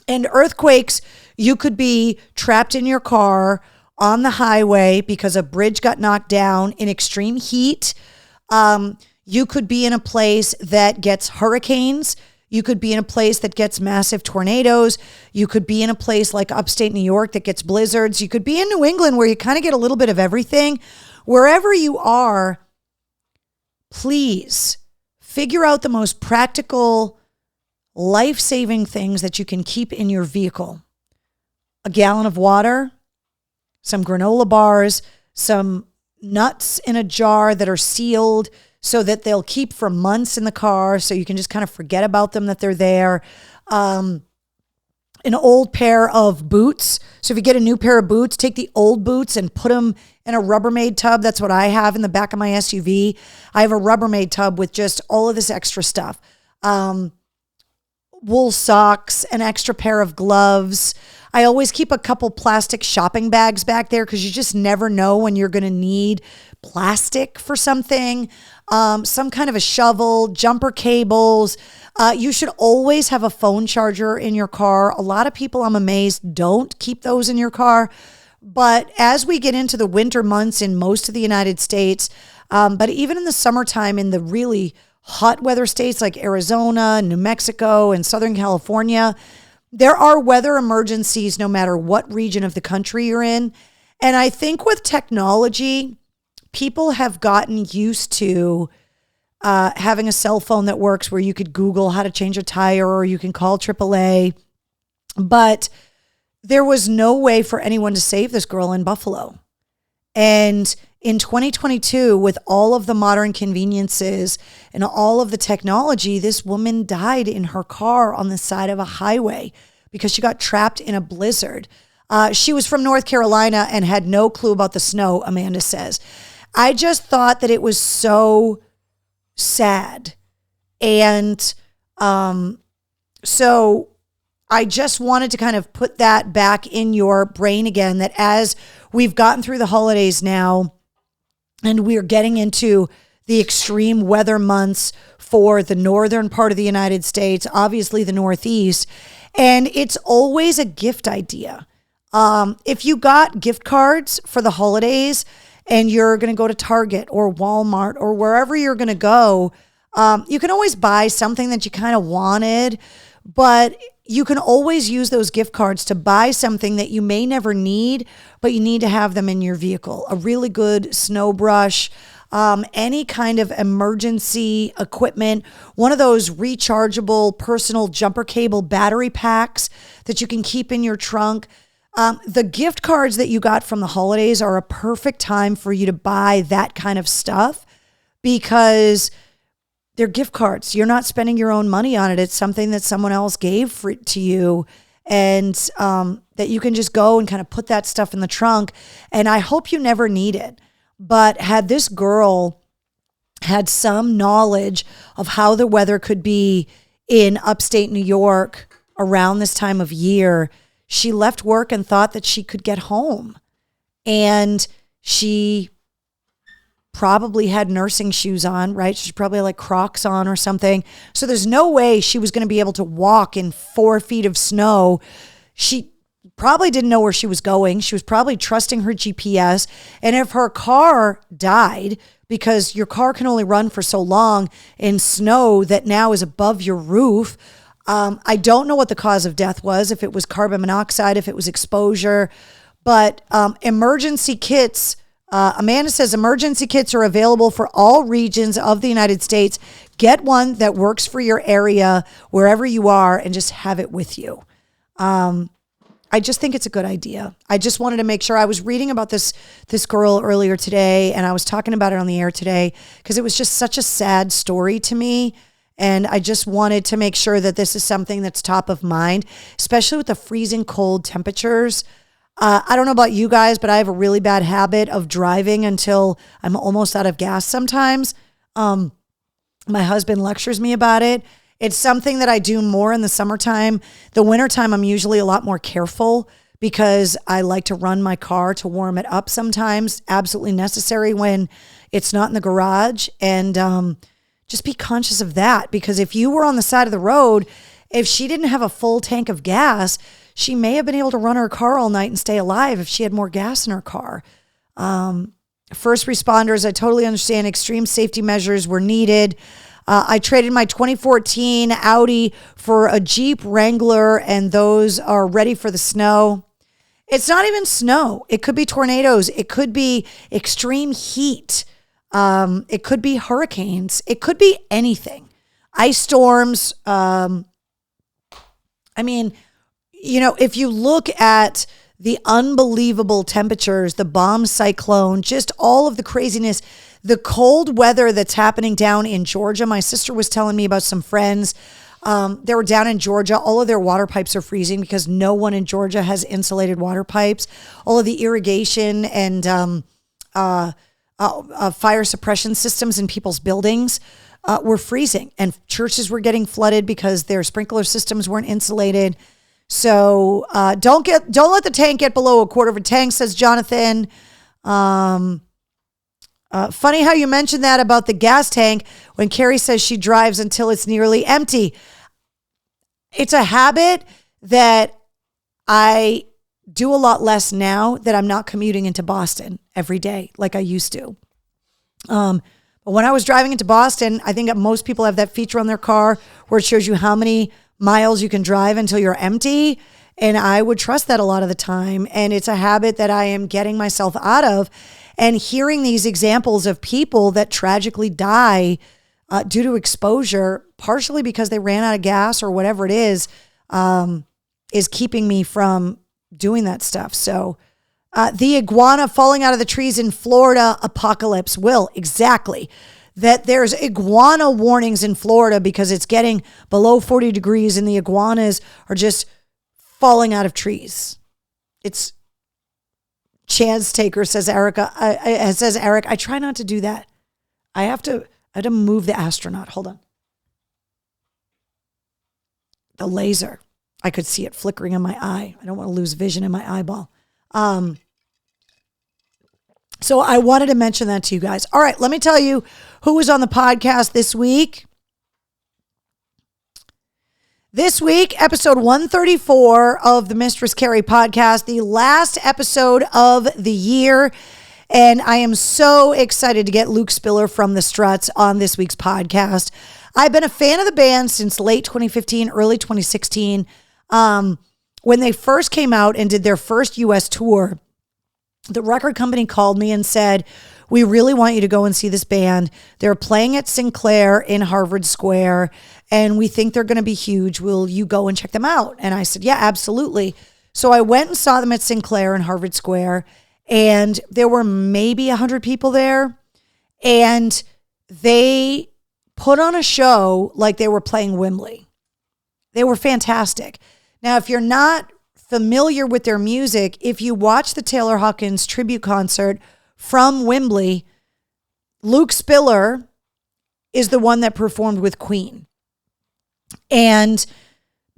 And earthquakes, you could be trapped in your car on the highway because a bridge got knocked down in extreme heat. You could be in a place that gets hurricanes. You could be in a place that gets massive tornadoes. You could be in a place like upstate New York that gets blizzards. You could be in New England where you kind of get a little bit of everything. Wherever you are, please figure out the most practical, life-saving things that you can keep in your vehicle. A gallon of water, some granola bars, some nuts in a jar that are sealed so that they'll keep for months in the car, so you can just kind of forget about them, that they're there. An old pair of boots. So if you get a new pair of boots, take the old boots and put them in a Rubbermaid tub. That's what I have in the back of my SUV. I have a Rubbermaid tub with just all of this extra stuff. Wool socks, an extra pair of gloves. I always keep a couple plastic shopping bags back there because you just never know when you're going to need plastic for something. Some kind of a shovel, jumper cables. You should always have a phone charger in your car. A lot of people, I'm amazed, don't keep those in your car. But as we get into the winter months in most of the United States, but even in the summertime in the really hot weather states like Arizona, New Mexico, and Southern California, there are weather emergencies no matter what region of the country you're in. And I think with technology, people have gotten used to having a cell phone that works where you could Google how to change a tire or you can call AAA. But there was no way for anyone to save this girl in Buffalo. And in 2022, with all of the modern conveniences and all of the technology, this woman died in her car on the side of a highway because she got trapped in a blizzard. She was from North Carolina and had no clue about the snow, Amanda says. I just thought that it was so sad. And so I just wanted to kind of put that back in your brain again, that as we've gotten through the holidays now and we're getting into the extreme weather months for the northern part of the United States, obviously the Northeast, and it's always a gift idea. If you got gift cards for the holidays and you're going to go to Target or Walmart or wherever you're going to go, you can always buy something that you kind of wanted, but you can always use those gift cards to buy something that you may never need, but you need to have them in your vehicle. A really good snow brush, any kind of emergency equipment, one of those rechargeable personal jumper cable battery packs that you can keep in your trunk. The gift cards that you got from the holidays are a perfect time for you to buy that kind of stuff because they're gift cards. You're not spending your own money on it. It's something that someone else gave to you, and that you can just go and kind of put that stuff in the trunk. And I hope you never need it. But had this girl had some knowledge of how the weather could be in upstate New York around this time of year, she left work and thought that she could get home. And she probably had nursing shoes on, right? She's probably like Crocs on or something. So there's no way she was going to be able to walk in 4 feet of snow. She probably didn't know where she was going. She was probably trusting her GPS. And if her car died, because your car can only run for so long in snow that now is above your roof, I don't know what the cause of death was, if it was carbon monoxide, if it was exposure, but emergency kits, Amanda says emergency kits are available for all regions of the United States. Get one that works for your area, wherever you are, and just have it with you. I just think it's a good idea. I just wanted to make sure. I was reading about this girl earlier today, and I was talking about it on the air today because it was just such a sad story to me. And I just wanted to make sure that this is something that's top of mind, especially with the freezing cold temperatures. I don't know about you guys, but I have a really bad habit of driving until I'm almost out of gas sometimes. My husband lectures me about it. It's something that I do more in the summertime. The wintertime, I'm usually a lot more careful because I like to run my car to warm it up sometimes. Absolutely necessary when it's not in the garage. And just be conscious of that, because if you were on the side of the road, if she didn't have a full tank of gas, she may have been able to run her car all night and stay alive if she had more gas in her car. First responders, I totally understand extreme safety measures were needed. I traded my 2014 Audi for a Jeep Wrangler, and those are ready for the snow. It's not even snow. It could be tornadoes. It could be extreme heat. It could be hurricanes. It could be anything. Ice storms. I mean, if you look at the unbelievable temperatures, the bomb cyclone, just all of the craziness, the cold weather that's happening down in Georgia. My sister was telling me about some friends. They were down in Georgia. All of their water pipes are freezing because no one in Georgia has insulated water pipes. All of the irrigation and fire suppression systems in people's buildings were freezing, and churches were getting flooded because their sprinkler systems weren't insulated. So don't let the tank get below a quarter of a tank, says Jonathan. Funny how you mentioned that about the gas tank when Carrie says she drives until it's nearly empty. It's a habit that I do a lot less now that I'm not commuting into Boston every day like I used to. But when I was driving into Boston, I think most people have that feature on their car where it shows you how many miles you can drive until you're empty. And I would trust that a lot of the time. And it's a habit that I am getting myself out of. And hearing these examples of people that tragically die due to exposure, partially because they ran out of gas or whatever it is keeping me from doing that stuff. So the iguana falling out of the trees in Florida apocalypse will, exactly. That there's iguana warnings in Florida because it's getting below 40 degrees and the iguanas are just falling out of trees. It's chance taker, says Erica. Says Eric, I try not to do that. I have to move the astronaut. Hold on. The laser. I could see it flickering in my eye. I don't want to lose vision in my eyeball. So I wanted to mention that to you guys. All right, let me tell you who was on the podcast this week. This week, episode 134 of the Mistress Carrie podcast, the last episode of the year. And I am so excited to get Luke Spiller from The Struts on this week's podcast. I've been a fan of the band since late 2015, early 2016. When they first came out and did their first US tour, the record company called me and said, we really want you to go and see this band. They're playing at Sinclair in Harvard Square, and we think they're going to be huge. Will you go and check them out? And I said, yeah, absolutely. So I went and saw them at Sinclair in Harvard Square, and there were maybe 100 people there. And they put on a show like they were playing Wembley. They were fantastic. Now, if you're not familiar with their music, if you watch the Taylor Hawkins tribute concert from Wembley, Luke Spiller is the one that performed with Queen. And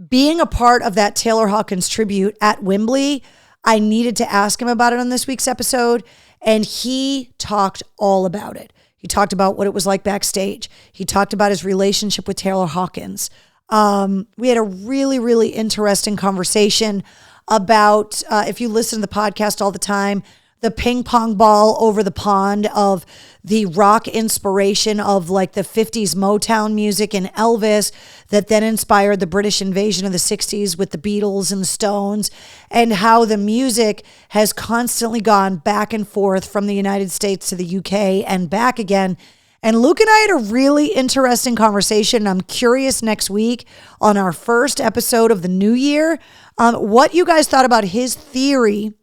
being a part of that Taylor Hawkins tribute at Wembley, I needed to ask him about it on this week's episode, and he talked all about it. He talked about what it was like backstage. He talked about his relationship with Taylor Hawkins. We had a really, really interesting conversation about, if you listen to the podcast all the time, the ping pong ball over the pond of the rock inspiration of like the 50s Motown music and Elvis that then inspired the British invasion of the 60s with the Beatles and the Stones, and how the music has constantly gone back and forth from the United States to the UK and back again. And Luke and I had a really interesting conversation. I'm curious next week on our first episode of the new year, what you guys thought about his theory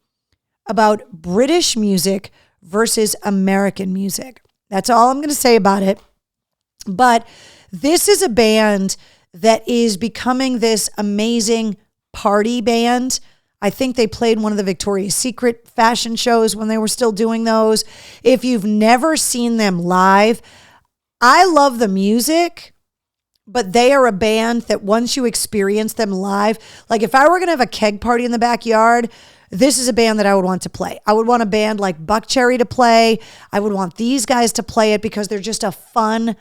about British music versus American music. That's all I'm going to say about it. But this is a band that is becoming this amazing party band. I think they played one of the Victoria's Secret fashion shows when they were still doing those. If you've never seen them live, I love the music, but they are a band that once you experience them live, like if I were going to have a keg party in the backyard, this is a band that I would want to play. I would want a band like Buckcherry to play. I would want these guys to play it because they're just a fun,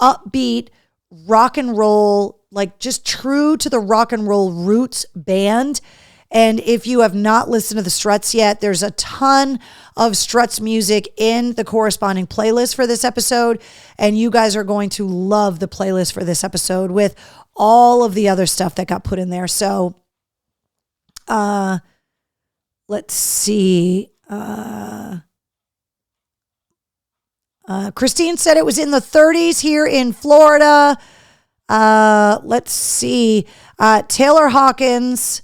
upbeat, rock and roll, like just true to the rock and roll roots band. And if you have not listened to the Struts yet, there's a ton of Struts music in the corresponding playlist for this episode. And you guys are going to love the playlist for this episode with all of the other stuff that got put in there. So, let's see. Christine said it was in the 30s here in Florida. Let's see. Taylor Hawkins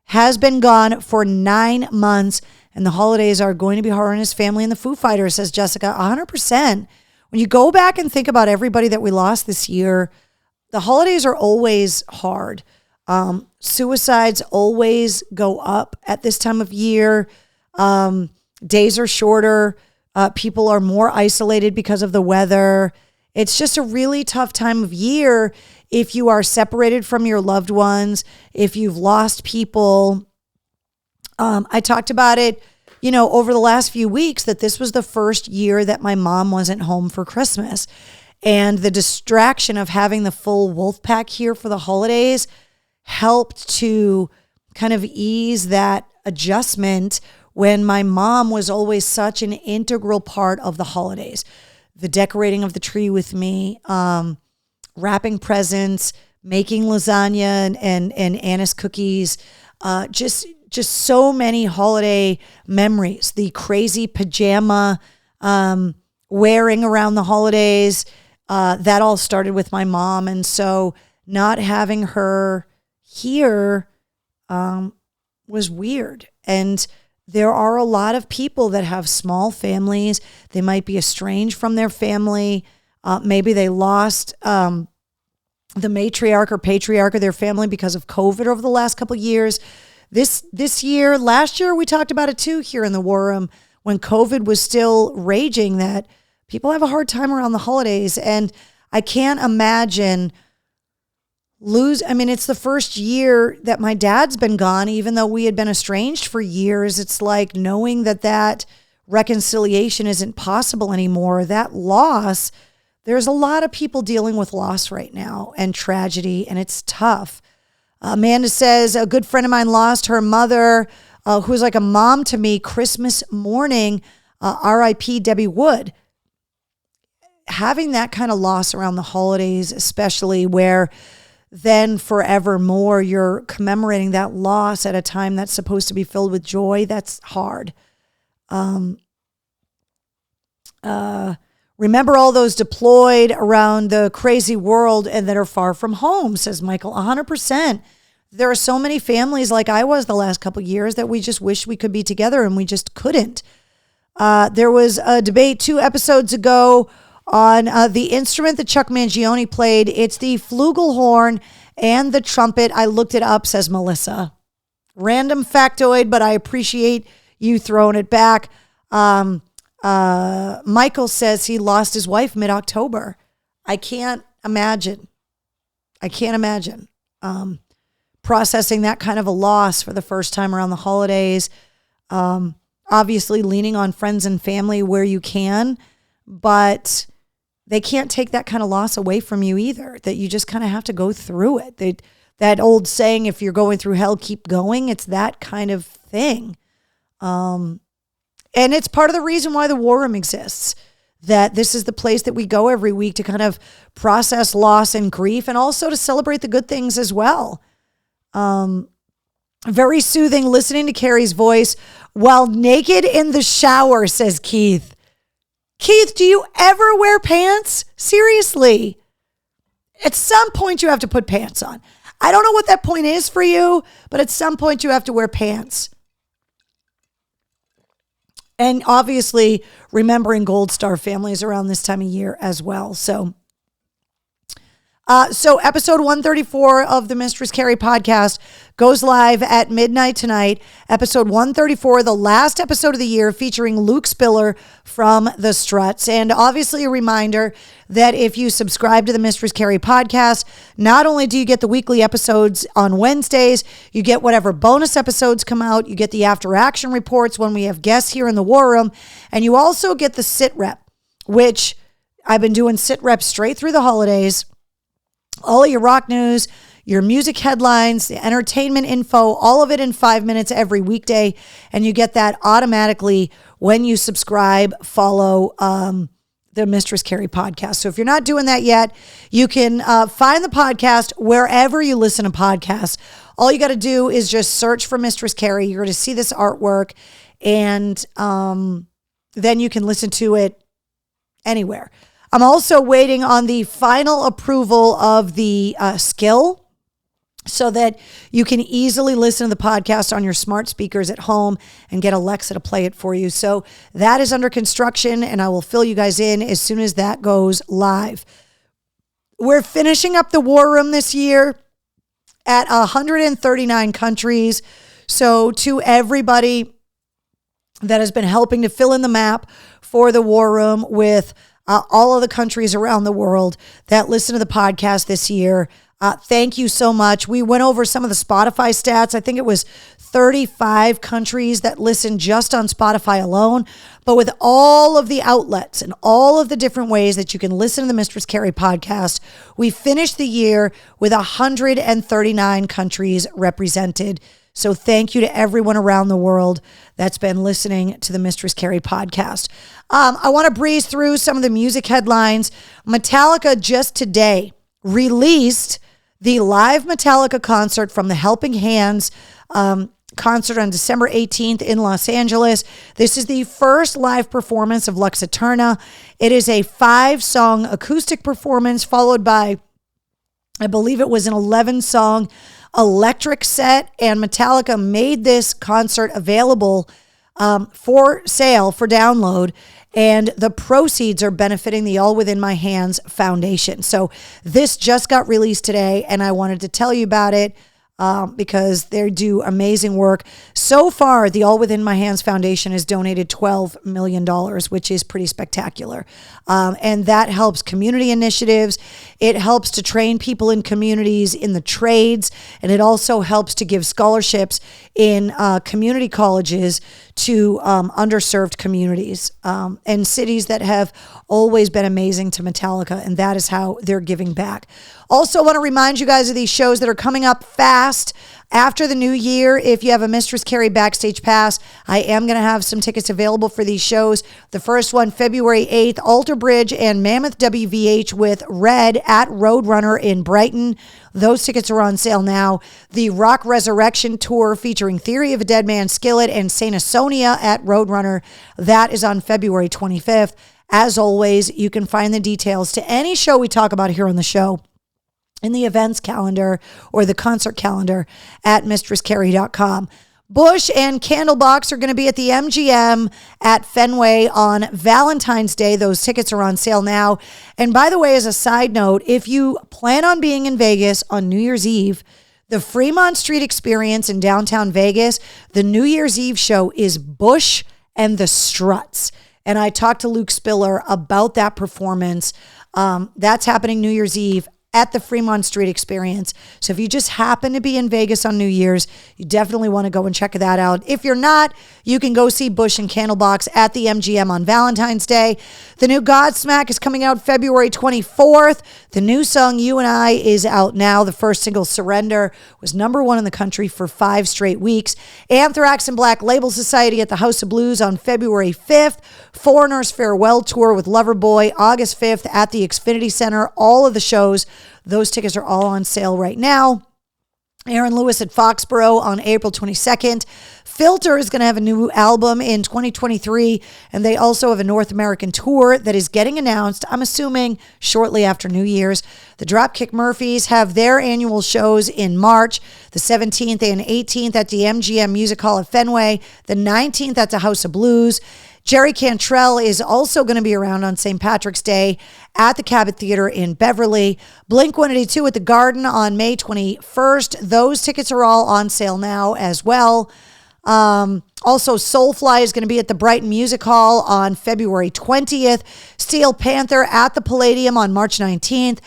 has been gone for 9 months, and the holidays are going to be hard on his family and the Foo Fighters, says Jessica. 100%. When you go back and think about everybody that we lost this year, the holidays are always hard. Suicides always go up at this time of year. Days are shorter. People are more isolated because of the weather. It's just a really tough time of year if you are separated from your loved ones, if you've lost people. I talked about it, over the last few weeks, that this was the first year that my mom wasn't home for Christmas. And the distraction of having the full Wolfpack here for the holidays helped to kind of ease that adjustment when my mom was always such an integral part of the holidays. The decorating of the tree with me, wrapping presents, making lasagna and anise cookies, just so many holiday memories. The crazy pajama wearing around the holidays, that all started with my mom. And so not having her here was weird. And there are a lot of people that have small families. They might be estranged from their family. Maybe they lost the matriarch or patriarch of their family because of COVID over the last couple of years. This year, last year, we talked about it too here in the War Room when COVID was still raging, that people have a hard time around the holidays. And I can't imagine it's the first year that my dad's been gone, even though we had been estranged for years. It's like knowing that reconciliation isn't possible anymore. That loss, there's a lot of people dealing with loss right now and tragedy, and it's tough. Amanda says, a good friend of mine lost her mother, who's like a mom to me, Christmas morning, R.I.P. Debbie Wood. Having that kind of loss around the holidays, especially where then forevermore. You're commemorating that loss at a time that's supposed to be filled with joy. That's hard. Remember all those deployed around the crazy world and that are far from home, says Michael. 100%. There are so many families like I was the last couple of years that we just wish we could be together and we just couldn't. There was a debate 2 episodes ago on the instrument that Chuck Mangione played. It's the flugelhorn and the trumpet. I looked it up, says Melissa. Random factoid, but I appreciate you throwing it back. Michael says he lost his wife mid-October. I can't imagine. Processing that kind of a loss for the first time around the holidays. Obviously leaning on friends and family where you can, but they can't take that kind of loss away from you either, that you just kind of have to go through it. That old saying, if you're going through hell, keep going. It's that kind of thing. And it's part of the reason why the War Room exists, that this is the place that we go every week to kind of process loss and grief and also to celebrate the good things as well. Very soothing listening to Carrie's voice while naked in the shower, says Keith. Keith, do you ever wear pants? Seriously. At some point you have to put pants on. I don't know what that point is for you, but at some point you have to wear pants. And obviously remembering Gold Star families around this time of year as well. So episode 134 of the Mistress Carrie podcast goes live at midnight tonight. Episode 134, the last episode of the year, featuring Luke Spiller from The Struts. And obviously a reminder that if you subscribe to the Mistress Carrie podcast, not only do you get the weekly episodes on Wednesdays, you get whatever bonus episodes come out, you get the after action reports when we have guests here in the War Room, and you also get the sit rep, which I've been doing sit reps straight through the holidays. All of your rock news, your music headlines, the entertainment info, all of it in 5 minutes every weekday. And you get that automatically when you subscribe, follow the Mistress Carrie podcast. So if you're not doing that yet, you can find the podcast wherever you listen to podcasts. All you got to do is just search for Mistress Carrie. You're going to see this artwork, and then you can listen to it anywhere. I'm also waiting on the final approval of the skill so that you can easily listen to the podcast on your smart speakers at home and get Alexa to play it for you. So that is under construction, and I will fill you guys in as soon as that goes live. We're finishing up the War Room this year at 139 countries. So to everybody that has been helping to fill in the map for the War Room with all of the countries around the world that listen to the podcast this year, thank you so much. We went over some of the Spotify stats. I think it was 35 countries that listen just on Spotify alone. But with all of the outlets and all of the different ways that you can listen to the Mistress Carrie podcast, we finished the year with 139 countries represented. So thank you to everyone around the world that's been listening to the Mistress Carrie podcast. I want to breeze through some of the music headlines. Metallica just today released the live Metallica concert from the Helping Hands concert on December 18th in Los Angeles. This is the first live performance of Lux Eterna. It is a 5-song acoustic performance followed by, I believe it was an 11-song electric set, and Metallica made this concert available for sale, for download, and the proceeds are benefiting the All Within My Hands Foundation. So this just got released today, and I wanted to tell you about it because they do amazing work. So far, the All Within My Hands Foundation has donated $12 million, which is pretty spectacular. And that helps community initiatives. It helps to train people in communities in the trades. And it also helps to give scholarships in community colleges to underserved communities and cities that have always been amazing to Metallica. And that is how they're giving back. Also want to remind you guys of these shows that are coming up fast. After the new year, if you have a Mistress Carrie Backstage Pass, I am going to have some tickets available for these shows. The first one, February 8th, Alter Bridge and Mammoth WVH with Red at Roadrunner in Brighton. Those tickets are on sale now. The Rock Resurrection Tour featuring Theory of a Dead Man, Skillet, and Saint Asonia at Roadrunner. That is on February 25th. As always, you can find the details to any show we talk about here on the show in the events calendar or the concert calendar at mistresscarrie.com. Bush and Candlebox are going to be at the MGM at Fenway on Valentine's Day. Those tickets are on sale now. And by the way, as a side note, if you plan on being in Vegas on New Year's Eve, the Fremont Street Experience in downtown Vegas, the New Year's Eve show is Bush and the Struts. And I talked to Luke Spiller about that performance. That's happening New Year's Eve at the Fremont Street Experience. So if you just happen to be in Vegas on New Year's, you definitely want to go and check that out. If you're not, you can go see Bush and Candlebox at the MGM on Valentine's Day. The new Godsmack is coming out February 24th. The new song, You and I, is out now. The first single, Surrender, was #1 in the country for 5 straight weeks. Anthrax and Black Label Society at the House of Blues on February 5th. Foreigner's Farewell Tour with Loverboy, August 5th at the Xfinity Center. All of the shows, those tickets are all on sale right now. Aaron Lewis at Foxborough on April 22nd. Filter is going to have a new album in 2023, and they also have a North American tour that is getting announced, I'm assuming, shortly after New Year's. The Dropkick Murphys have their annual shows in March, the 17th and 18th at the MGM Music Hall at Fenway, the 19th at the House of Blues. Jerry Cantrell is also going to be around on St. Patrick's Day at the Cabot Theater in Beverly. Blink-182 at the Garden on May 21st. Those tickets are all on sale now as well. Also, Soulfly is going to be at the Brighton Music Hall on February 20th. Steel Panther at the Palladium on March 19th.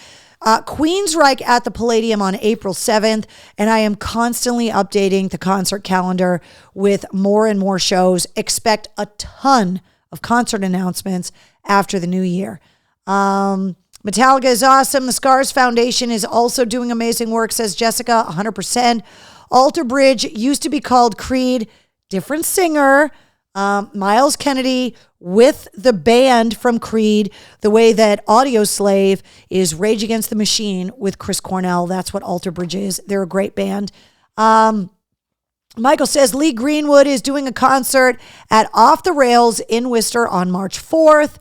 Queensryche at the Palladium on April 7th, and I am constantly updating the concert calendar with more and more shows. Expect a ton of concert announcements after the new year. Metallica is awesome. The Scars Foundation is also doing amazing work, says Jessica, 100%. Alter Bridge used to be called Creed, different singer. Miles Kennedy with the band from Creed, the way that Audioslave is Rage Against the Machine with Chris Cornell. That's what Alter Bridge is. They're a great band. Michael says Lee Greenwood is doing a concert at Off the Rails in Worcester on March 4th.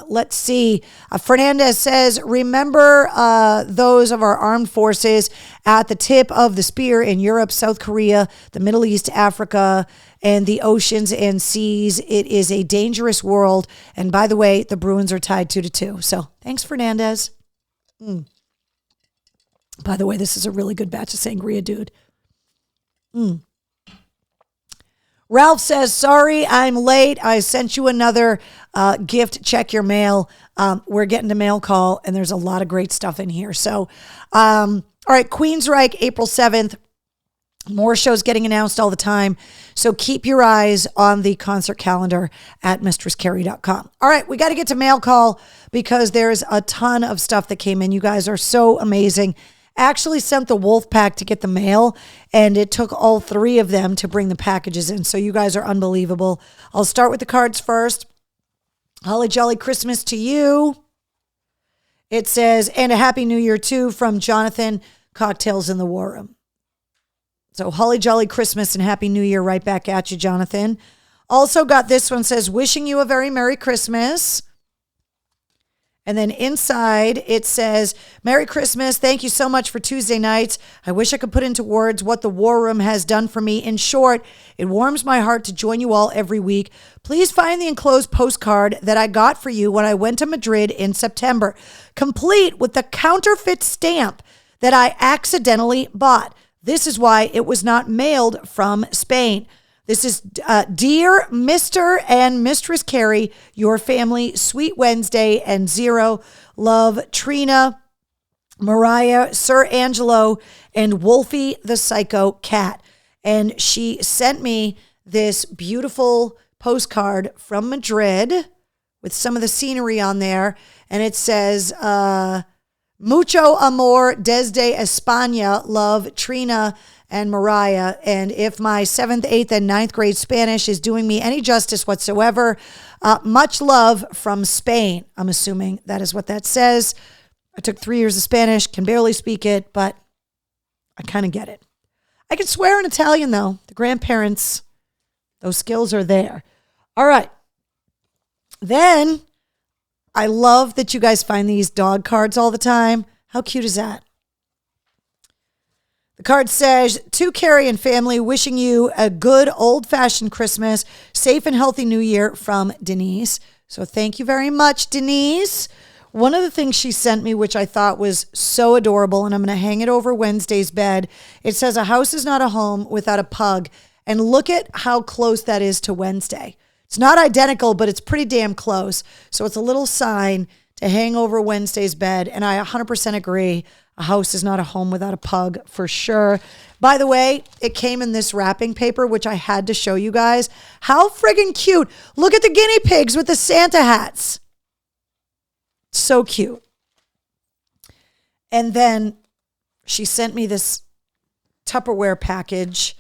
Let's see. Fernandez says, remember those of our armed forces at the tip of the spear in Europe, South Korea, the Middle East, Africa, and the oceans and seas. It is a dangerous world. And by the way, the Bruins are tied 2-2. So thanks, Fernandez. By the way, this is a really good batch of sangria, dude. Ralph says, sorry, I'm late. I sent you another gift. Check your mail. We're getting to mail call, and there's a lot of great stuff in here. So, all right, Queensryche, April 7th. More shows getting announced all the time. So keep your eyes on the concert calendar at mistresscarrie.com. All right, we got to get to mail call because there's a ton of stuff that came in. You guys are so amazing. Actually sent the Wolf Pack to get the mail, and it took all 3 of them to bring the packages in. So you guys are unbelievable. I'll start with the cards first. Holly Jolly Christmas to you. It says, and a Happy New Year too from Jonathan, Cocktails in the War Room. So Holly Jolly Christmas and Happy New Year right back at you, Jonathan. Also got this one, says, wishing you a very Merry Christmas. And then inside it says, Merry Christmas. Thank you so much for Tuesday nights. I wish I could put into words what the War Room has done for me. In short, it warms my heart to join you all every week. Please find the enclosed postcard that I got for you when I went to Madrid in September, complete with the counterfeit stamp that I accidentally bought. This is why it was not mailed from Spain. This is Dear Mr. and Mistress Carrie, your family, Sweet Wednesday and Zero. Love, Trina, Mariah, Sir Angelo, and Wolfie the Psycho Cat. And she sent me this beautiful postcard from Madrid with some of the scenery on there. And it says, Mucho amor desde España. Love, Trina and Mariah. And if my 7th, 8th, and 9th grade Spanish is doing me any justice whatsoever, much love from Spain. I'm assuming that is what that says. I took 3 years of Spanish, can barely speak it, but I kind of get it. I can swear in Italian, though. The grandparents, those skills are there. All right. Then I love that you guys find these dog cards all the time. How cute is that? The card says, to Carrie and family, wishing you a good old-fashioned Christmas, safe and healthy New Year from Denise. So thank you very much, Denise. One of the things she sent me, which I thought was so adorable, and I'm going to hang it over Wednesday's bed. It says, a house is not a home without a pug. And look at how close that is to Wednesday. It's not identical, but it's pretty damn close. So it's a little sign to hang over Wednesday's bed. And I 100% agree. A house is not a home without a pug for sure. By the way, it came in this wrapping paper, which I had to show you guys. How friggin' cute. Look at the guinea pigs with the Santa hats. So cute. And then she sent me this Tupperware package.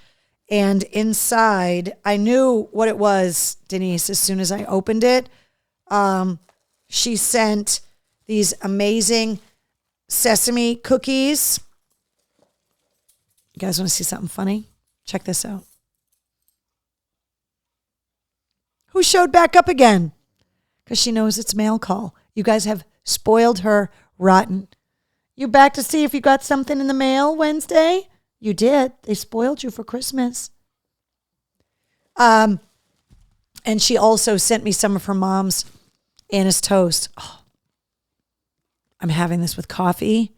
And inside, I knew what it was, Denise, as soon as I opened it. She sent these amazing sesame cookies. You guys want to see something funny? Check this out. Who showed back up again? Because she knows it's mail call. You guys have spoiled her rotten. You back to see if you got something in the mail Wednesday? You did. They spoiled you for Christmas. And she also sent me some of her mom's Anna's toast. Oh, I'm having this with coffee.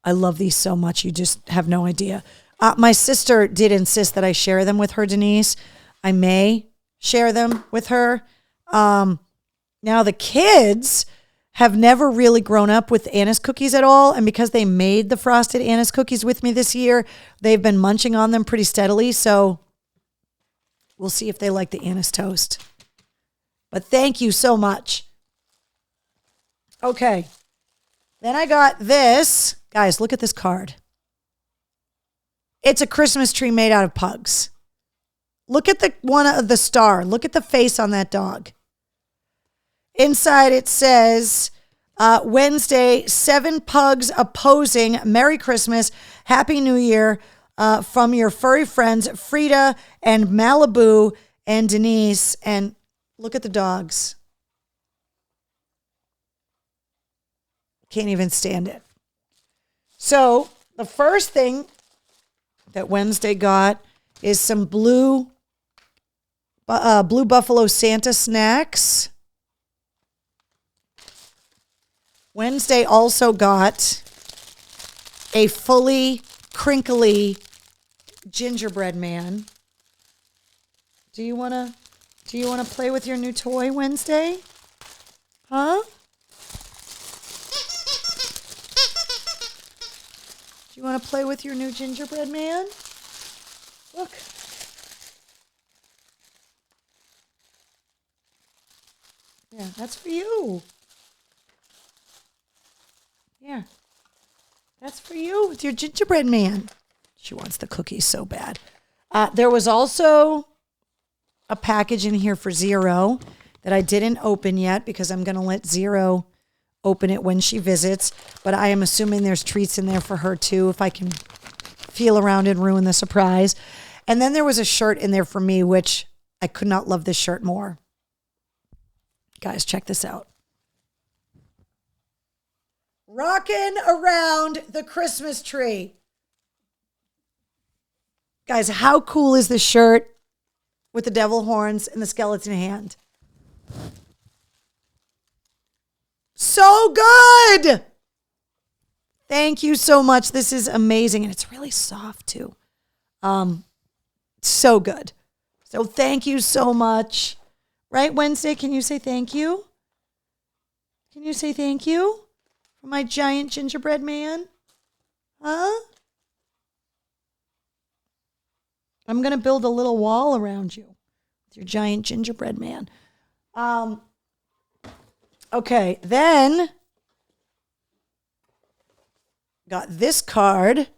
I love these so much. You just have no idea. My sister did insist that I share them with her, Denise. I may share them with her. Now, the kids have never really grown up with Anna's cookies at all. And because they made the frosted Anna's cookies with me this year, they've been munching on them pretty steadily. So we'll see if they like the Anna's toast. But thank you so much. Okay. Then I got this. Guys, look at this card. It's a Christmas tree made out of pugs. Look at the one of the star. Look at the face on that dog. Inside it says, Wednesday, 7 pugs opposing. Merry Christmas. Happy New Year from your furry friends, Frida and Malibu and Denise. And look at the dogs. Can't even stand it. So the first thing that Wednesday got is some blue Buffalo Santa snacks. Wednesday also got a fully crinkly gingerbread man. Do you want to play with your new toy, Wednesday? Huh? Do you want to play with your new gingerbread man? Look. Yeah, that's for you. Yeah. That's for you with your gingerbread man. She wants the cookies so bad. There was also a package in here for Zero that I didn't open yet because I'm going to let Zero open it when she visits. But I am assuming there's treats in there for her too, if I can feel around and ruin the surprise. And then there was a shirt in there for me, which I could not love this shirt more. Guys, check this out. Rocking around the Christmas tree. Guys, how cool is this shirt with the devil horns and the skeleton hand? So good. Thank you so much. This is amazing. And it's really soft too. So good. So thank you so much. Right, Wednesday? Can you say thank you? Can you say thank you for my giant gingerbread man? Huh? I'm going to build a little wall around you with your giant gingerbread man. Okay, then got this card.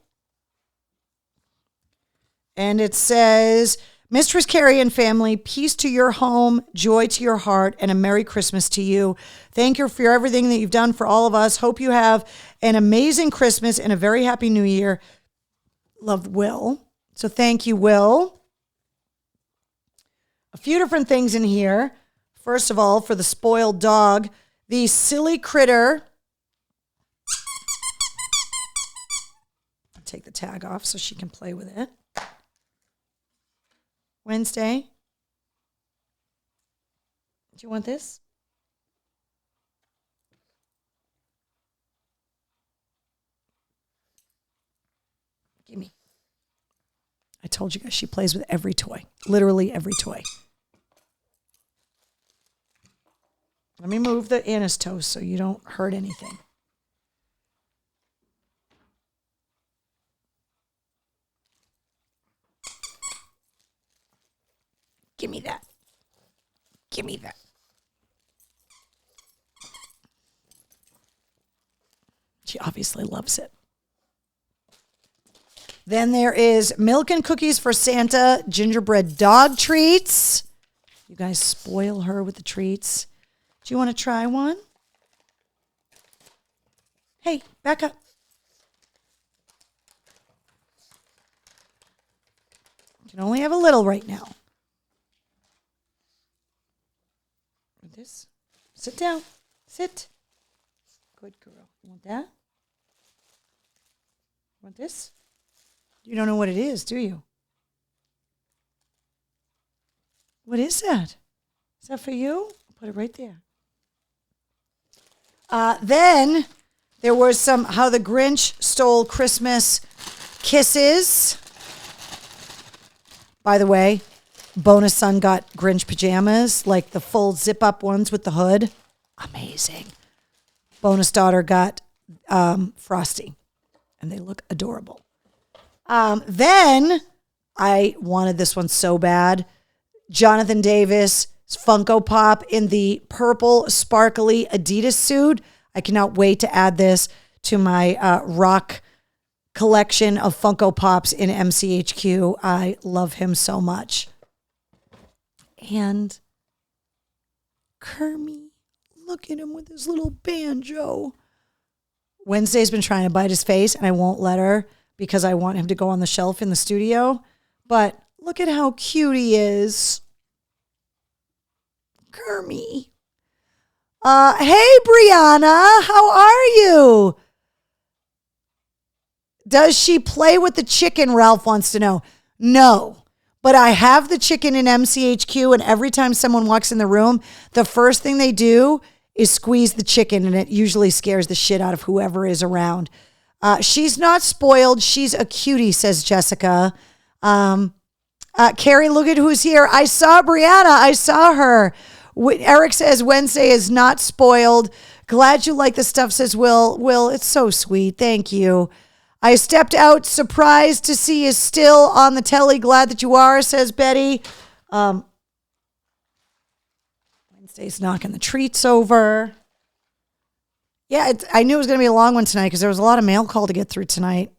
And it says, Mistress Carrie and family, peace to your home, joy to your heart, and a Merry Christmas to you. Thank you for everything that you've done for all of us. Hope you have an amazing Christmas and a very happy New Year. Love, Will. So thank you, Will. A few different things in here. First of all, for the spoiled dog, the silly critter. I'll take the tag off so she can play with it. Wednesday. Do you want this? Gimme. I told you guys she plays with every toy. Literally every toy. Let me move the anise toast so you don't hurt anything. Give me that. Give me that. She obviously loves it. Then there is milk and cookies for Santa, gingerbread dog treats. You guys spoil her with the treats. Do you want to try one? Hey, back up. You can only have a little right now. This. Sit down. Sit. Good girl. You want that? Want this? You don't know what it is, do you? What is that? Is that for you? I'll put it right there. Then there was some How the Grinch Stole Christmas kisses. By the way, bonus son got Grinch pajamas, like the full zip-up ones with the hood. Amazing. Bonus daughter got Frosty, and they look adorable. Then I wanted this one so bad. Jonathan Davis Funko Pop in the purple sparkly Adidas suit. I cannot wait to add this to my rock collection of Funko Pops in MCHQ. I love him so much. And Kermie, look at him with his little banjo. Wednesday's been trying to bite his face, and I won't let her because I want him to go on the shelf in the studio. But look at how cute he is. Kermie. Hey, Brianna, how are you? Does she play with the chicken, Ralph wants to know. No. But I have the chicken in MCHQ, and every time someone walks in the room, the first thing they do is squeeze the chicken, and it usually scares the shit out of whoever is around. She's not spoiled. She's a cutie, says Jessica. Carrie, look at who's here. I saw Brianna. I saw her. Eric says Wednesday is not spoiled. Glad you like the stuff, says Will. Will, it's so sweet. Thank you. I stepped out, surprised to see you still on the telly. Glad that you are, says Betty. Wednesday's knocking the treats over. Yeah, I knew it was going to be a long one tonight because there was a lot of mail call to get through tonight.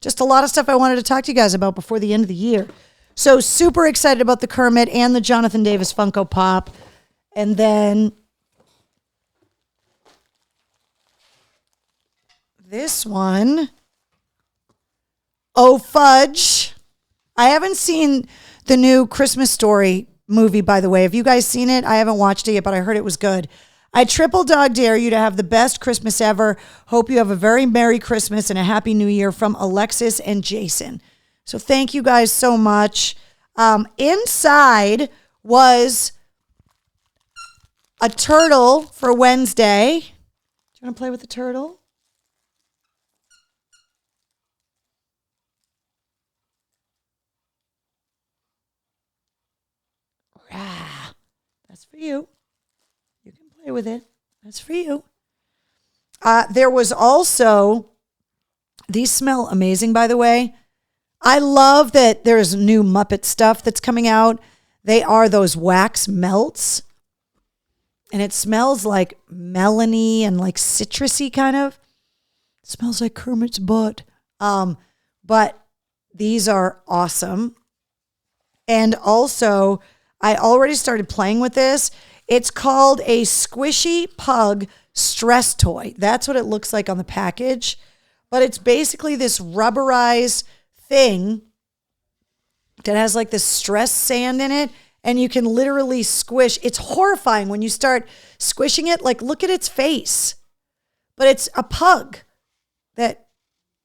Just a lot of stuff I wanted to talk to you guys about before the end of the year. So super excited about the Kermit and the Jonathan Davis Funko Pop. And then this one. Oh, fudge. I haven't seen the new Christmas Story movie, by the way. Have you guys seen it? I haven't watched it yet, but I heard it was good. I triple dog dare you to have the best Christmas ever. Hope you have a very Merry Christmas and a Happy New Year from Alexis and Jason. So thank you guys so much. Inside was a turtle for Wednesday. Do you want to play with the turtle? That's for you. You can play with it. That's for you. There was also, these smell amazing, by the way. I love that there's new Muppet stuff that's coming out. They are those wax melts. And it smells like melony and like citrusy kind of. It smells like Kermit's butt. But these are awesome. And also, I already started playing with this. It's called a Squishy Pug Stress Toy. That's what it looks like on the package. But it's basically this rubberized thing that has like this stress sand in it. And you can literally squish. It's horrifying when you start squishing it. Like, look at its face. But it's a pug that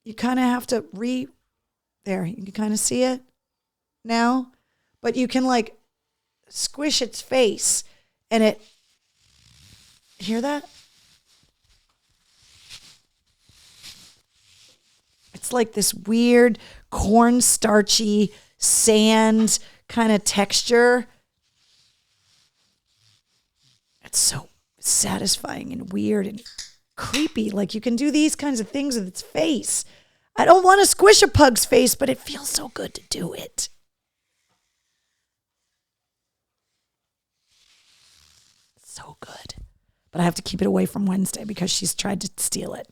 you kind of have to there, you can kind of see it now. But you can like squish its face and it, hear that? It's like this weird cornstarchy sand kind of texture. It's so satisfying and weird and creepy. Like you can do these kinds of things with its face. I don't want to squish a pug's face, but it feels so good to do it. So good. But I have to keep it away from Wednesday because she's tried to steal it.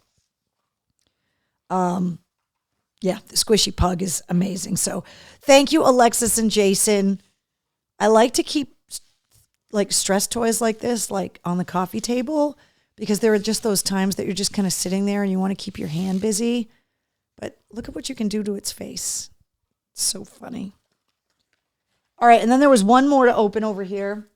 Yeah, the Squishy Pug is amazing. So thank you, Alexis and Jason. I like to keep like stress toys like this, like on the coffee table, because there are just those times that you're just kind of sitting there and you want to keep your hand busy. But look at what you can do to its face. It's so funny. All right, and then there was one more to open over here.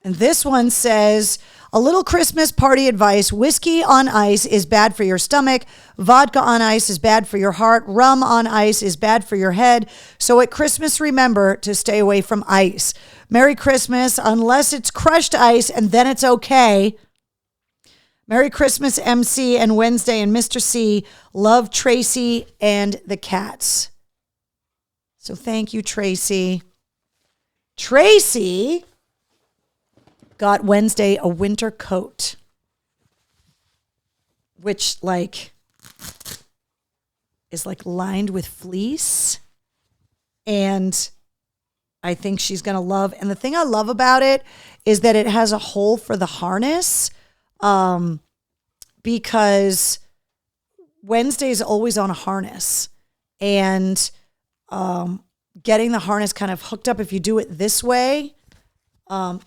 And this one says, a little Christmas party advice. Whiskey on ice is bad for your stomach. Vodka on ice is bad for your heart. Rum on ice is bad for your head. So at Christmas, remember to stay away from ice. Merry Christmas, unless it's crushed ice, and then it's okay. Merry Christmas, MC and Wednesday and Mr. C. Love, Tracy and the cats. So thank you, Tracy. Tracy got Wednesday a winter coat, which like is like lined with fleece, and I think she's going to love. And the thing I love about it is that it has a hole for the harness, because Wednesday is always on a harness, and getting the harness kind of hooked up, if you do it this way,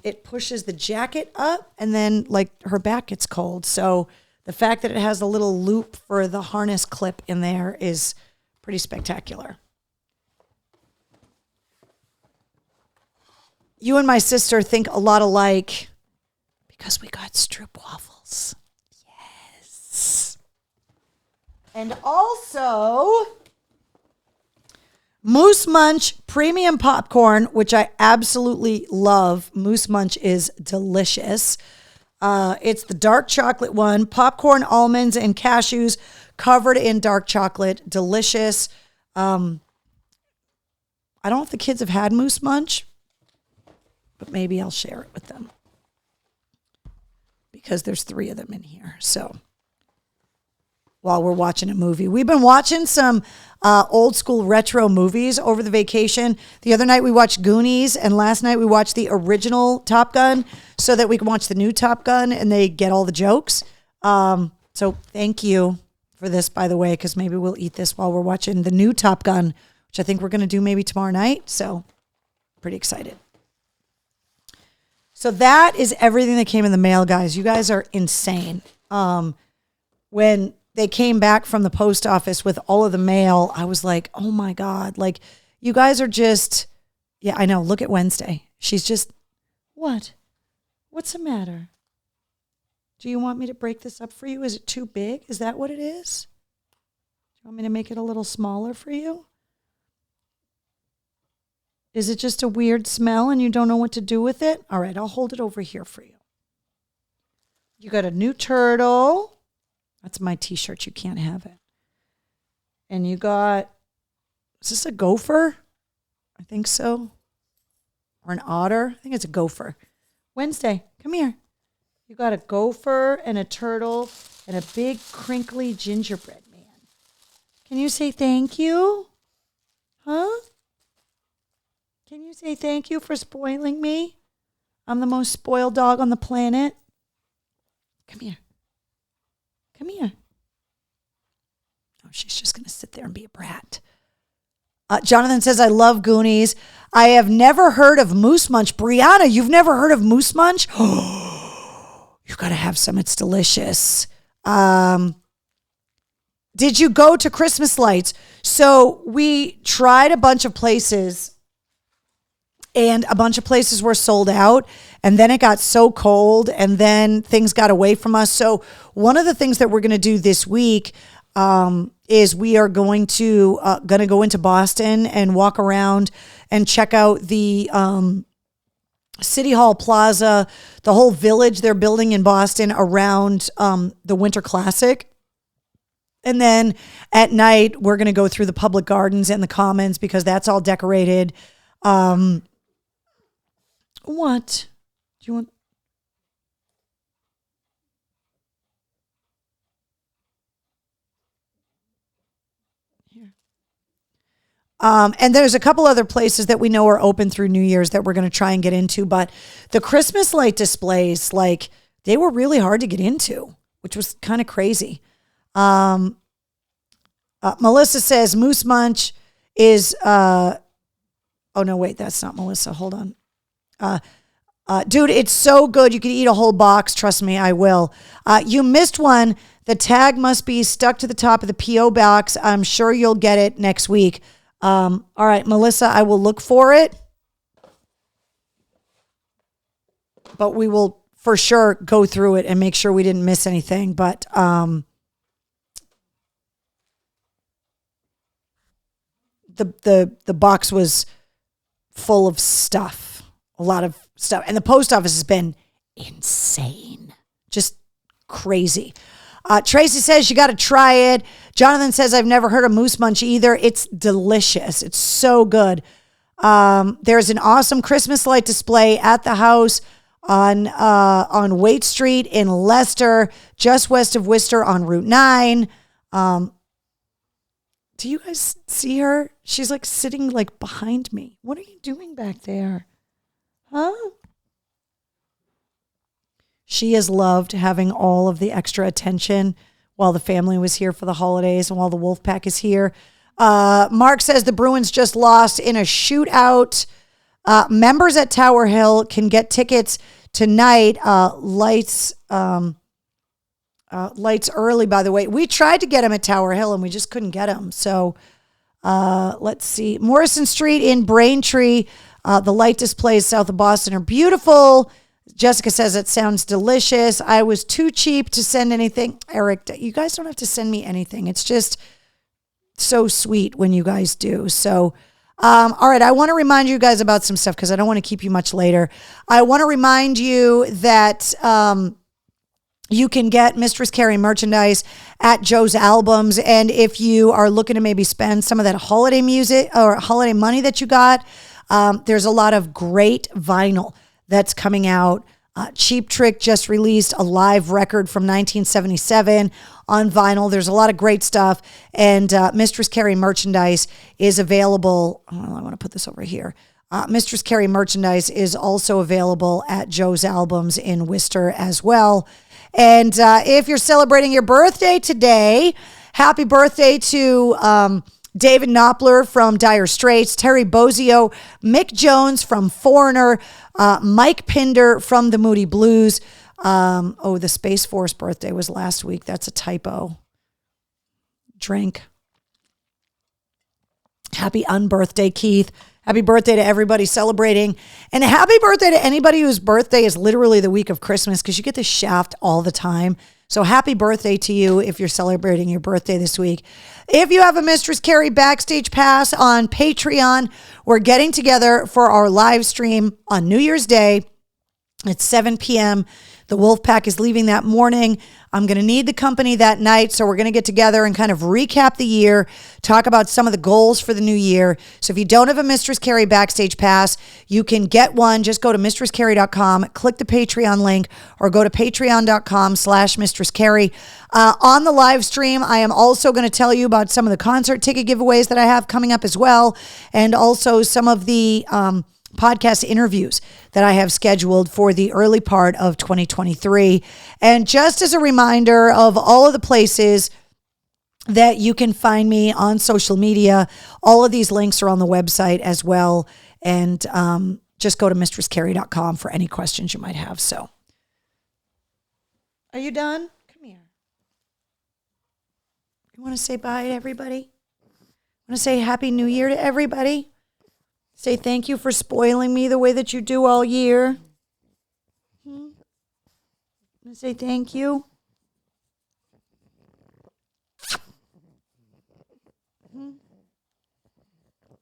it pushes the jacket up, and then like her back gets cold. So the fact that it has a little loop for the harness clip in there is pretty spectacular. You and my sister think a lot alike because we got Stroop waffles. Yes. And also Moose Munch premium popcorn, which I absolutely love. Moose Munch is delicious. It's the dark chocolate one. Popcorn, almonds, and cashews covered in dark chocolate. Delicious. I don't know if the kids have had Moose Munch, but maybe I'll share it with them because there's 3 of them in here. So while we're watching a movie, we've been watching some old school retro movies over the vacation. The other night we watched Goonies, and last night we watched the original Top Gun so that we can watch the new Top Gun and they get all the jokes. So thank you for this, by the way, because maybe we'll eat this while we're watching the new Top Gun, which I think we're going to do maybe tomorrow night. So pretty excited. So that is everything that came in the mail, guys. You guys are insane. When they came back from the post office with all of the mail, I was like, oh my God, like you guys are just, yeah, I know. Look at Wednesday. She's just, what? What's the matter? Do you want me to break this up for you? Is it too big? Is that what it is? Do you want me to make it a little smaller for you? Is it just a weird smell and you don't know what to do with it? All right, I'll hold it over here for you. You got a new turtle. That's my t-shirt. You can't have it. And you got, is this a gopher? I think so. Or an otter? I think it's a gopher. Wednesday, come here. You got a gopher and a turtle and a big crinkly gingerbread man. Can you say thank you? Huh? Can you say thank you for spoiling me? I'm the most spoiled dog on the planet. Come here. Come here. Oh, she's just going to sit there and be a brat. Jonathan says, I love Goonies. I have never heard of Moose Munch. Brianna, you've never heard of Moose Munch? You've got to have some. It's delicious. Did you go to Christmas lights? So we tried a bunch of places and a bunch of places were sold out. And then it got so cold and then things got away from us. So one of the things that we're going to do this week is we are going to go into Boston and walk around and check out the City Hall Plaza, the whole village they're building in Boston around the Winter Classic. And then at night, we're going to go through the public gardens and the commons because that's all decorated. What? Do you want? Here. And there's a couple other places that we know are open through New Year's that we're going to try and get into. But the Christmas light displays, like, they were really hard to get into, which was kind of crazy. Melissa says Moose Munch is, oh no, wait, that's not Melissa. Hold on. Dude, it's so good. You could eat a whole box. Trust me, I will. You missed one. The tag must be stuck to the top of the P.O. box. I'm sure you'll get it next week. All right, Melissa, I will look for it. But we will for sure go through it and make sure we didn't miss anything. But, the box was full of stuff, a lot of stuff. And the post office has been insane, just crazy. Tracy says you got to try it. Jonathan says I've never heard of Moose Munch either. It's delicious. It's so good. There's an awesome Christmas light display at the house on Waite Street in Leicester, just west of Worcester on Route 9. Do you guys see her? She's like sitting like behind me. What are you doing back there? Huh? She has loved having all of the extra attention while the family was here for the holidays and while the Wolfpack is here. Mark says the Bruins just lost in a shootout. Members at Tower Hill can get tickets tonight. Lights early, by the way. We tried to get them at Tower Hill and we just couldn't get them. So let's see. Morrison Street in Braintree. The light displays south of Boston are beautiful. Jessica says it sounds delicious. I was too cheap to send anything. Eric, you guys don't have to send me anything. It's just so sweet when you guys do. So, all right, I want to remind you guys about some stuff because I don't want to keep you much later. I want to remind you that you can get Mistress Carrie merchandise at Joe's Albums. And if you are looking to maybe spend some of that holiday music or holiday money that you got, there's a lot of great vinyl that's coming out. Cheap Trick just released a live record from 1977 on vinyl. There's a lot of great stuff. And Mistress Carrie merchandise is available. Oh, I want to put this over here. Mistress Carrie merchandise is also available at Joe's Albums in Worcester as well. And if you're celebrating your birthday today, happy birthday to David Knopfler from Dire Straits, Terry Bozzio, Mick Jones from Foreigner, Mike Pinder from the Moody Blues. The Space Force birthday was last week. That's a typo. Drink. Happy unbirthday, Keith. Happy birthday to everybody celebrating. And happy birthday to anybody whose birthday is literally the week of Christmas because you get this shaft all the time. So happy birthday to you if you're celebrating your birthday this week. If you have a Mistress Carrie Backstage Pass on Patreon, we're getting together for our live stream on New Year's Day at 7 p.m. The Wolfpack is leaving that morning. I'm going to need the company that night, so we're going to get together and kind of recap the year, talk about some of the goals for the new year. So if you don't have a Mistress Carrie Backstage Pass, you can get one. Just go to mistresscarrie.com, click the Patreon link, or go to patreon.com/Mistress Carrie. On the live stream, I am also going to tell you about some of the concert ticket giveaways that I have coming up as well, and also some of the podcast interviews that I have scheduled for the early part of 2023. And just as a reminder of all of the places that you can find me on social media, all of these links are on the website as well. And just go to mistresscarrie.com for any questions you might have. So, are you done? Come here. You want to say bye to everybody? Want to say Happy New Year to everybody? Say thank you for spoiling me the way that you do all year. Want to say thank you?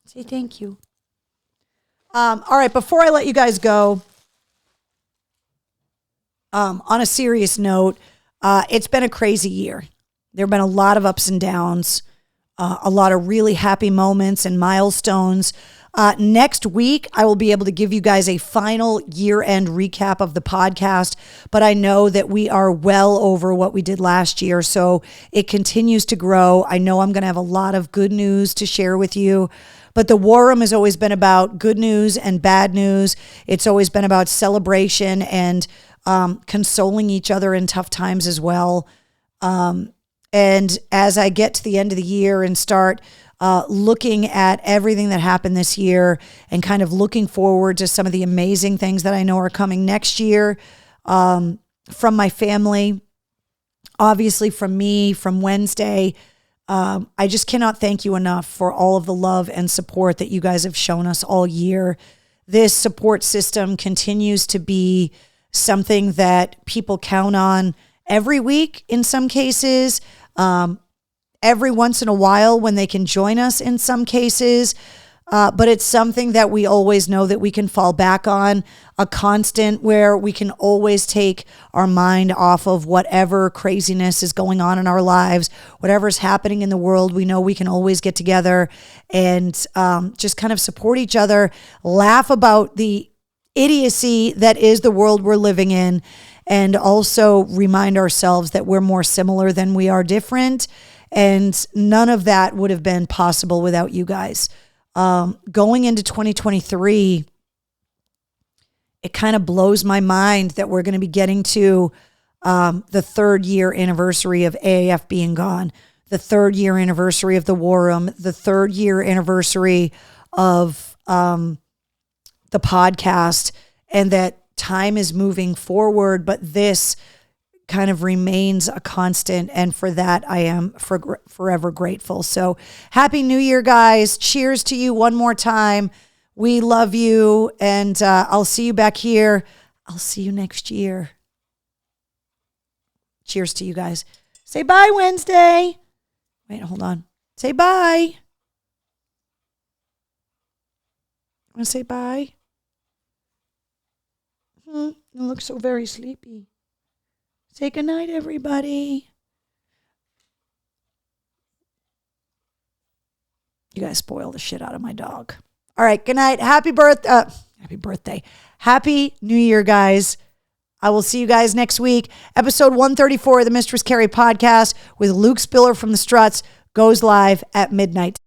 Say thank you. All right, before I let you guys go, on a serious note, it's been a crazy year. There have been a lot of ups and downs, a lot of really happy moments and milestones. Next week, I will be able to give you guys a final year-end recap of the podcast, but I know that we are well over what we did last year, so it continues to grow. I know I'm going to have a lot of good news to share with you, but the War Room has always been about good news and bad news. It's always been about celebration and consoling each other in tough times as well. And as I get to the end of the year and start looking at everything that happened this year and kind of looking forward to some of the amazing things that I know are coming next year, from my family, obviously from me, from Wednesday, I just cannot thank you enough for all of the love and support that you guys have shown us all year. This support system continues to be something that people count on every week in some cases, every once in a while when they can join us in some cases. But it's something that we always know that we can fall back on, a constant where we can always take our mind off of whatever craziness is going on in our lives, whatever's happening in the world. We know we can always get together and just kind of support each other, laugh about the idiocy that is the world we're living in, and also remind ourselves that we're more similar than we are different. And none of that would have been possible without you guys. Going into 2023, it kind of blows my mind that we're going to be getting to the 3rd year anniversary of AAF being gone, the 3rd year anniversary of the War Room, the 3rd year anniversary of the podcast, and that time is moving forward, but this kind of remains a constant. And for that, I am forever grateful. So Happy New Year, guys. Cheers to you one more time. We love you. And I'll see you back here. I'll see you next year. Cheers to you guys. Say bye, Wednesday. Wait, hold on. Say bye. Want to say bye? You look so very sleepy. Say goodnight, everybody. You guys spoil the shit out of my dog. All right, good night. Happy birthday. Happy New Year, guys. I will see you guys next week. Episode 134 of the Mistress Carrie podcast with Luke Spiller from the Struts goes live at midnight.